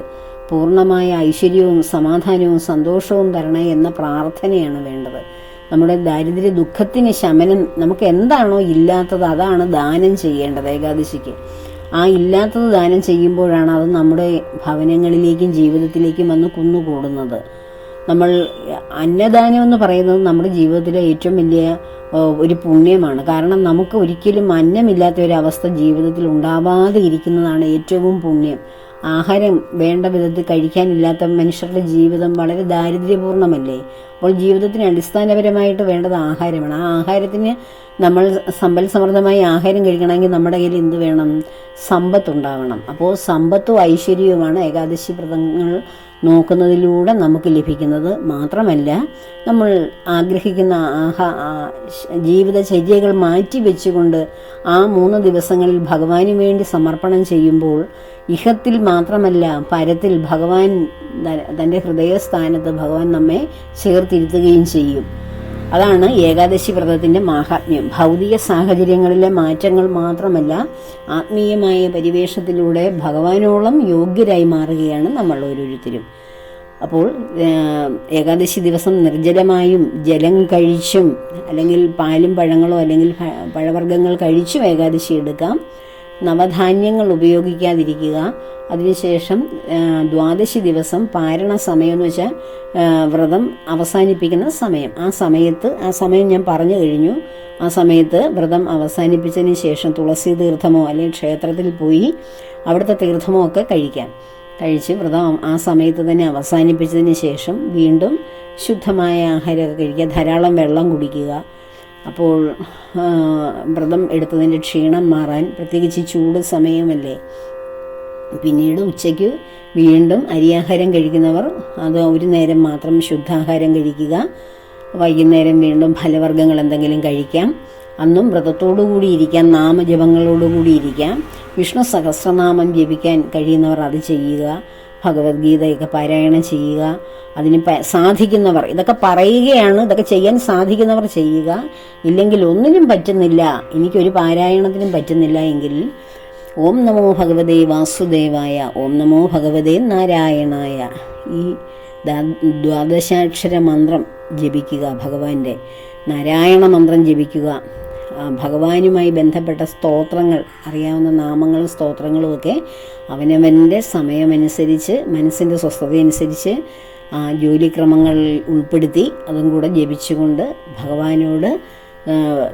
പൂർണ്ണമായ ഐശ്വര്യവും സമാധാനവും സന്തോഷവും തരണേ എന്ന പ്രാർത്ഥനയാണ് വേണ്ടത്. നമ്മുടെ ദാരിദ്ര്യ ദുഃഖത്തിന് ശമനം, നമുക്ക് എന്താണോ ഇല്ലാത്തത് അതാണ് ദാനം ചെയ്യേണ്ടത് ഏകാദശിക്ക്. ആ ഇല്ലാത്തത് ദാനം ചെയ്യുമ്പോഴാണ് അത് നമ്മുടെ ഭവനങ്ങളിലേക്കും ജീവിതത്തിലേക്കും വന്ന് കുന്നുകൂടുന്നത്. നമ്മൾ അന്നദാനം എന്ന് പറയുന്നത് നമ്മുടെ ജീവിതത്തിലെ ഏറ്റവും വലിയ ഒരു പുണ്യമാണ്. കാരണം നമുക്ക് ഒരിക്കലും അന്നമില്ലാത്ത ഒരു അവസ്ഥ ജീവിതത്തിൽ ഉണ്ടാവാതെ ഇരിക്കുന്നതാണ് ഏറ്റവും പുണ്യം. ആഹാരം വേണ്ട വിധത്തിൽ കഴിക്കാനില്ലാത്ത മനുഷ്യരുടെ ജീവിതം വളരെ ദാരിദ്ര്യപൂർണ്ണമല്ലേ. അപ്പോൾ ജീവിതത്തിന് അടിസ്ഥാനപരമായിട്ട് വേണ്ടത് ആഹാരമാണ്. ആ ആഹാരത്തിന് നമ്മൾ സമ്പൽ സമൃദ്ധമായി ആഹാരം കഴിക്കണമെങ്കിൽ നമ്മുടെ കയ്യിൽ എന്ത് വേണം? സമ്പത്തുണ്ടാവണം. അപ്പോൾ സമ്പത്തും ഐശ്വര്യവുമാണ് ഏകാദശി വ്രതങ്ങൾ നോക്കുന്നതിലൂടെ നമുക്ക് ലഭിക്കുന്നത്. മാത്രമല്ല, നമ്മൾ ആഗ്രഹിക്കുന്ന ജീവിതചര്യകൾ മാറ്റി വെച്ചുകൊണ്ട് ആ 3 ദിവസങ്ങളിൽ ഭഗവാന് വേണ്ടി സമർപ്പണം ചെയ്യുമ്പോൾ ഇഹത്തിൽ മാത്രമല്ല പരത്തിൽ ഭഗവാൻ തൻ്റെ ഹൃദയസ്ഥാനത്ത് ഭഗവാൻ നമ്മെ ചേർത്തിരുത്തുകയും ചെയ്യും. അതാണ് ഏകാദശി വ്രതത്തിൻ്റെ മാഹാത്മ്യം. ഭൗതിക സാഹചര്യങ്ങളിലെ മാറ്റങ്ങൾ മാത്രമല്ല, ആത്മീയമായ പരിവേഷത്തിലൂടെ ഭഗവാനോളം യോഗ്യരായി മാറുകയാണ് നമ്മൾ ഓരോരുത്തരും. അപ്പോൾ ഏകാദശി ദിവസം നിർജ്ജലമായും ജലം കഴിച്ചും അല്ലെങ്കിൽ പാലും പഴങ്ങളോ അല്ലെങ്കിൽ പഴവർഗ്ഗങ്ങൾ കഴിച്ചും ഏകാദശി എടുക്കാം. നവധാന്യങ്ങൾ ഉപയോഗിക്കാതിരിക്കുക. അതിനുശേഷം ദ്വാദശി ദിവസം പാരണ സമയം എന്ന് വെച്ചാൽ വ്രതം അവസാനിപ്പിക്കുന്ന സമയം. ആ സമയം ഞാൻ പറഞ്ഞു കഴിഞ്ഞു. ആ സമയത്ത് വ്രതം അവസാനിപ്പിച്ചതിന് ശേഷം തുളസി തീർത്ഥമോ അല്ലെങ്കിൽ ക്ഷേത്രത്തിൽ പോയി അവിടുത്തെ തീർത്ഥമോ ഒക്കെ കഴിച്ച് വ്രതം ആ സമയത്ത് തന്നെ അവസാനിപ്പിച്ചതിന് ശേഷം വീണ്ടും ശുദ്ധമായ ആഹാരമൊക്കെ കഴിക്കുക. ധാരാളം വെള്ളം കുടിക്കുക. അപ്പോൾ വ്രതം എടുത്തതിൻ്റെ ക്ഷീണം മാറാൻ, പ്രത്യേകിച്ച് ചൂട് സമയമല്ലേ. പിന്നീട് ഉച്ചയ്ക്ക് വീണ്ടും അരിയാഹാരം കഴിക്കുന്നവർ അത് ഒരു നേരം മാത്രം ശുദ്ധാഹാരം കഴിക്കുക. വൈകുന്നേരം വീണ്ടും ഫലവർഗ്ഗങ്ങൾ എന്തെങ്കിലും കഴിക്കാം. അന്നും വ്രതത്തോടുകൂടി ഇരിക്കാം, നാമജപങ്ങളോടുകൂടി ഇരിക്കാം. വിഷ്ണു സഹസ്രനാമം ജപിക്കാൻ കഴിയുന്നവർ അത് ചെയ്യുക. ഭഗവത്ഗീതയൊക്കെ പാരായണം ചെയ്യുക. അതിന് സാധിക്കുന്നവർ ഇതൊക്കെ പറയുകയാണ്, ഇതൊക്കെ ചെയ്യാൻ സാധിക്കുന്നവർ ചെയ്യുക. ഇല്ലെങ്കിൽ ഒന്നിനും പറ്റുന്നില്ല, എനിക്കൊരു പാരായണത്തിനും പറ്റുന്നില്ല എങ്കിൽ ഓം നമോ ഭഗവതേ വാസുദേവായ, ഓം നമോ ഭഗവതേ നാരായണായ, ഈ ദ്വാദശാക്ഷര മന്ത്രം ജപിക്കുക. ഭഗവാന്റെ നാരായണ മന്ത്രം ജപിക്കുക. ഭഗവാനുമായി ബന്ധപ്പെട്ട സ്തോത്രങ്ങൾ, അറിയാവുന്ന നാമങ്ങളും സ്തോത്രങ്ങളും ഒക്കെ അവനവൻ്റെ സമയമനുസരിച്ച്, മനസ്സിൻ്റെ സ്വസ്ഥതയനുസരിച്ച് ജോലിക്രമങ്ങളിൽ ഉൾപ്പെടുത്തി അതും കൂടെ ജപിച്ചുകൊണ്ട് ഭഗവാനോട്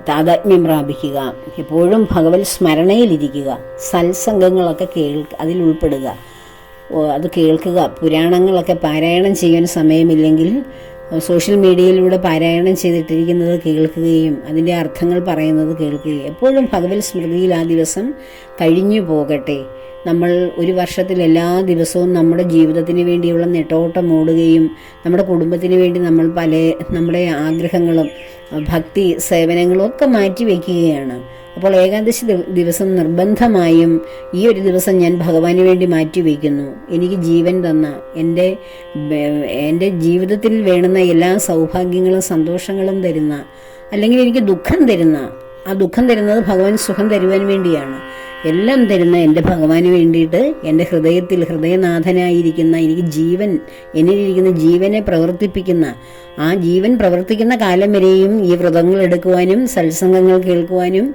താതാത്മ്യം പ്രാപിക്കുക. എപ്പോഴും ഭഗവത് സ്മരണയിലിരിക്കുക. സത്സംഗങ്ങളൊക്കെ അതിൽ ഉൾപ്പെടുക, അത് കേൾക്കുക. പുരാണങ്ങളൊക്കെ പാരായണം ചെയ്യാൻ സമയമില്ലെങ്കിൽ സോഷ്യൽ മീഡിയയിലൂടെ പാരായണം ചെയ്തിട്ടിരിക്കുന്നത് കേൾക്കുകയും അതിൻ്റെ അർത്ഥങ്ങൾ പറയുന്നത് കേൾക്കുകയും എപ്പോഴും ഭഗവത് സ്മൃതിയിൽ ആ ദിവസം കഴിഞ്ഞു പോകട്ടെ. നമ്മൾ ഒരു വർഷത്തിൽ എല്ലാ ദിവസവും നമ്മുടെ ജീവിതത്തിന് വേണ്ടിയുള്ള നെട്ടോട്ടം ഓടുകയും നമ്മുടെ കുടുംബത്തിന് വേണ്ടി നമ്മൾ നമ്മുടെ ആഗ്രഹങ്ങളും ഭക്തി സേവനങ്ങളും ഒക്കെ മാറ്റി വയ്ക്കുകയാണ്. അപ്പോൾ ഏകാദശി ദിവസം നിർബന്ധമായും ഈ ഒരു ദിവസം ഞാൻ ഭഗവാന് വേണ്ടി മാറ്റിവെക്കുന്നു. എനിക്ക് ജീവൻ തന്ന, എൻ്റെ ജീവിതത്തിൽ വേണ്ടുന്ന എല്ലാ സൗഭാഗ്യങ്ങളും സന്തോഷങ്ങളും തരുന്ന, അല്ലെങ്കിൽ എനിക്ക് ദുഃഖം തരുന്ന, ആ ദുഃഖം തരുന്നത് ഭഗവാൻ സുഖം തരുവാൻ വേണ്ടിയാണ്. എല്ലാം തരുന്ന എൻ്റെ ഭഗവാന് വേണ്ടിയിട്ട് എൻ്റെ ഹൃദയത്തിൽ ഹൃദയനാഥനായിരിക്കുന്ന, എനിക്ക് എന്നിലിരിക്കുന്ന ജീവനെ പ്രവർത്തിപ്പിക്കുന്ന, ആ ജീവൻ പ്രവർത്തിക്കുന്ന കാലം വരെയും ഈ വ്രതങ്ങൾ എടുക്കുവാനും സത്സംഗങ്ങൾ കേൾക്കുവാനും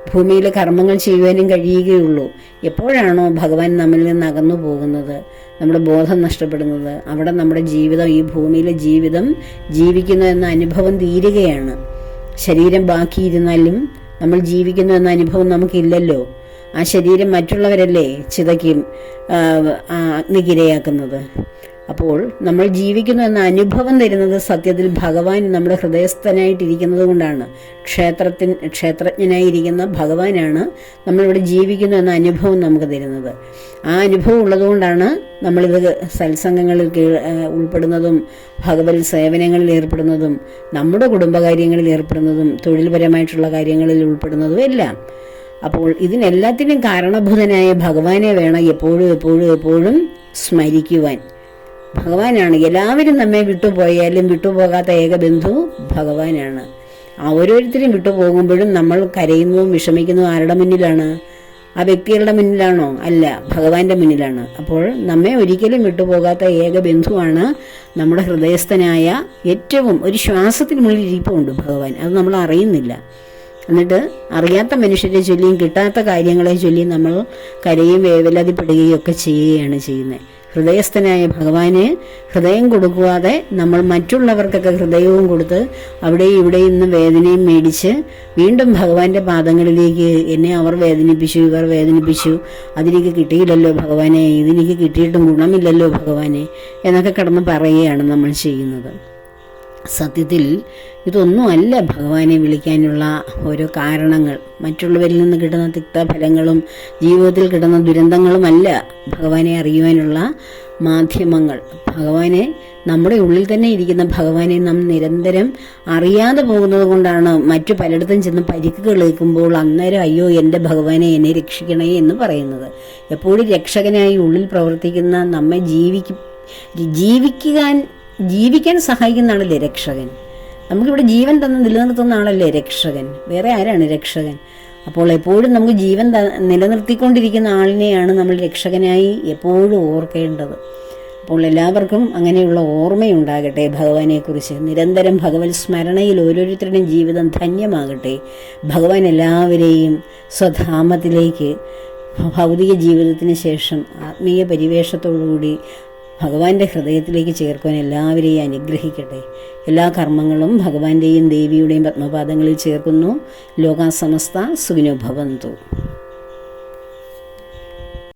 ഭൂമിയിലെ കർമ്മങ്ങൾ ചെയ്യുവാനും കഴിയുകയുള്ളൂ. എപ്പോഴാണോ ഭഗവാൻ നമ്മിൽ നിന്ന് അകന്നു പോകുന്നത്, നമ്മുടെ ബോധം നഷ്ടപ്പെടുന്നത്, അവിടെ നമ്മുടെ ജീവിതം, ഈ ഭൂമിയിലെ ജീവിതം ജീവിക്കുന്നു എന്ന അനുഭവം തീരുകയാണ്. ശരീരം ബാക്കിയിരുന്നാലും നമ്മൾ ജീവിക്കുന്നു എന്ന അനുഭവം നമുക്കില്ലല്ലോ. ആ ശരീരം മറ്റുള്ളവരല്ലേ ചിതയ്ക്കും അഗ്നിക്കിരയാക്കുന്നത്. അപ്പോൾ നമ്മൾ ജീവിക്കുന്നു എന്ന അനുഭവം തരുന്നത് സത്യത്തിൽ ഭഗവാൻ നമ്മുടെ ഹൃദയസ്ഥനായിട്ടിരിക്കുന്നത് കൊണ്ടാണ്. ക്ഷേത്രജ്ഞനായിരിക്കുന്ന ഭഗവാനാണ് നമ്മളിവിടെ ജീവിക്കുന്നു എന്ന അനുഭവം നമുക്ക് തരുന്നത്. ആ അനുഭവം ഉള്ളതുകൊണ്ടാണ് നമ്മളിത് സത്സംഗങ്ങളിൽ ഉൾപ്പെടുന്നതും ഭഗവത് സേവനങ്ങളിൽ ഏർപ്പെടുന്നതും നമ്മുടെ കുടുംബകാര്യങ്ങളിൽ ഏർപ്പെടുന്നതും തൊഴിൽപരമായിട്ടുള്ള കാര്യങ്ങളിൽ ഉൾപ്പെടുന്നതും എല്ലാം. അപ്പോൾ ഇതിനെല്ലാത്തിനും കാരണഭൂതനായ ഭഗവാനെ വേണം എപ്പോഴും സ്മരിക്കുവാൻ. ഭഗവാനാണ്. എല്ലാവരും നമ്മെ വിട്ടുപോയാലും വിട്ടുപോകാത്ത ഏക ബന്ധു ഭഗവാനാണ്. ഓരോരുത്തരും വിട്ടുപോകുമ്പോഴും നമ്മൾ കരയുന്നതും വിഷമിക്കുന്നതും ആരുടെ മുന്നിലാണ്? ആ വ്യക്തികളുടെ മുന്നിലാണോ? അല്ല, ഭഗവാന്റെ മുന്നിലാണ്. അപ്പോൾ നമ്മെ ഒരിക്കലും വിട്ടുപോകാത്ത ഏക ബന്ധുവാണ് നമ്മുടെ ഹൃദയസ്ഥനായ, ഏറ്റവും ഒരു ശ്വാസത്തിനുള്ളിൽ ഇരിപ്പുണ്ട് ഭഗവാൻ. അത് നമ്മൾ അറിയുന്നില്ല. എന്നിട്ട് അറിയാത്ത മനുഷ്യരെ ചൊല്ലിയും കിട്ടാത്ത കാര്യങ്ങളെ ചൊല്ലിയും നമ്മൾ കരയും വേവലാതിപ്പെടുകയും ഒക്കെ ചെയ്യുകയാണ് ചെയ്യുന്നത്. ഹൃദയസ്ഥനായ ഭഗവാന് ഹൃദയം കൊടുക്കാതെ നമ്മൾ മറ്റുള്ളവർക്കൊക്കെ ഹൃദയവും കൊടുത്ത് അവിടെയും ഇവിടെയും നിന്ന് വേദനയും മേടിച്ച് വീണ്ടും ഭഗവാന്റെ പാദങ്ങളിലേക്ക് എന്നെ അവർ വേദനിപ്പിച്ചു, ഇവർ വേദനിപ്പിച്ചു, അതെനിക്ക് കിട്ടിയില്ലല്ലോ ഭഗവാനെ, ഇതെനിക്ക് കിട്ടിയിട്ടും ഗുണമില്ലല്ലോ ഭഗവാനെ എന്നൊക്കെ കിടന്ന് പറയുകയാണ് നമ്മൾ ചെയ്യുന്നത്. സത്യത്തിൽ ഇതൊന്നുമല്ല ഭഗവാനെ വിളിക്കാനുള്ള ഓരോ കാരണങ്ങൾ. മറ്റുള്ളവരിൽ നിന്ന് കിട്ടുന്ന തിക്തഫലങ്ങളും ജീവിതത്തിൽ കിട്ടുന്ന ദുരന്തങ്ങളുമല്ല ഭഗവാനെ അറിയുവാനുള്ള മാധ്യമങ്ങൾ. ഭഗവാനെ, നമ്മുടെ ഉള്ളിൽ തന്നെ ഇരിക്കുന്ന ഭഗവാനെ നാം നിരന്തരം അറിയാതെ പോകുന്നത് കൊണ്ടാണ് മറ്റു പലയിടത്തും ചെന്ന് പരിക്കുകൾ ഏൽക്കുമ്പോൾ അന്നേരം അയ്യോ എൻ്റെ ഭഗവാനെ എന്നെ രക്ഷിക്കണേ എന്ന് പറയുന്നത്. എപ്പോഴും രക്ഷകനായി ഉള്ളിൽ പ്രവർത്തിക്കുന്ന നമ്മെ ജീവിക്കാൻ സഹായിക്കുന്ന ആളല്ലേ രക്ഷകൻ. നമുക്കിവിടെ ജീവൻ തന്ന് നിലനിർത്തുന്ന ആളല്ലേ രക്ഷകൻ, വേറെ ആരാണ് രക്ഷകൻ? അപ്പോൾ എപ്പോഴും നമുക്ക് ജീവൻ നിലനിർത്തിക്കൊണ്ടിരിക്കുന്ന ആളിനെയാണ് നമ്മൾ രക്ഷകനായി എപ്പോഴും ഓർക്കേണ്ടത്. അപ്പോൾ എല്ലാവർക്കും അങ്ങനെയുള്ള ഓർമ്മയുണ്ടാകട്ടെ ഭഗവാനെക്കുറിച്ച്. നിരന്തരം ഭഗവത് സ്മരണയിൽ ഓരോരുത്തരുടെയും ജീവിതം ധന്യമാകട്ടെ. ഭഗവാൻ എല്ലാവരെയും സ്വധാമത്തിലേക്ക് ഭൗതിക ജീവിതത്തിന് ശേഷം ആത്മീയ പരിവേഷത്തോടുകൂടി ഭഗവാന്റെ ഹൃദയത്തിലേക്ക് ചേർക്കുവാൻ എല്ലാവരെയും അനുഗ്രഹിക്കട്ടെ. എല്ലാ കർമ്മങ്ങളും ഭഗവാന്റെയും ദേവിയുടെയും പത്മപാദങ്ങളിൽ ചേർക്കുന്നു. ലോകാ സമസ്ത സുഖിനോ ഭവന്തു.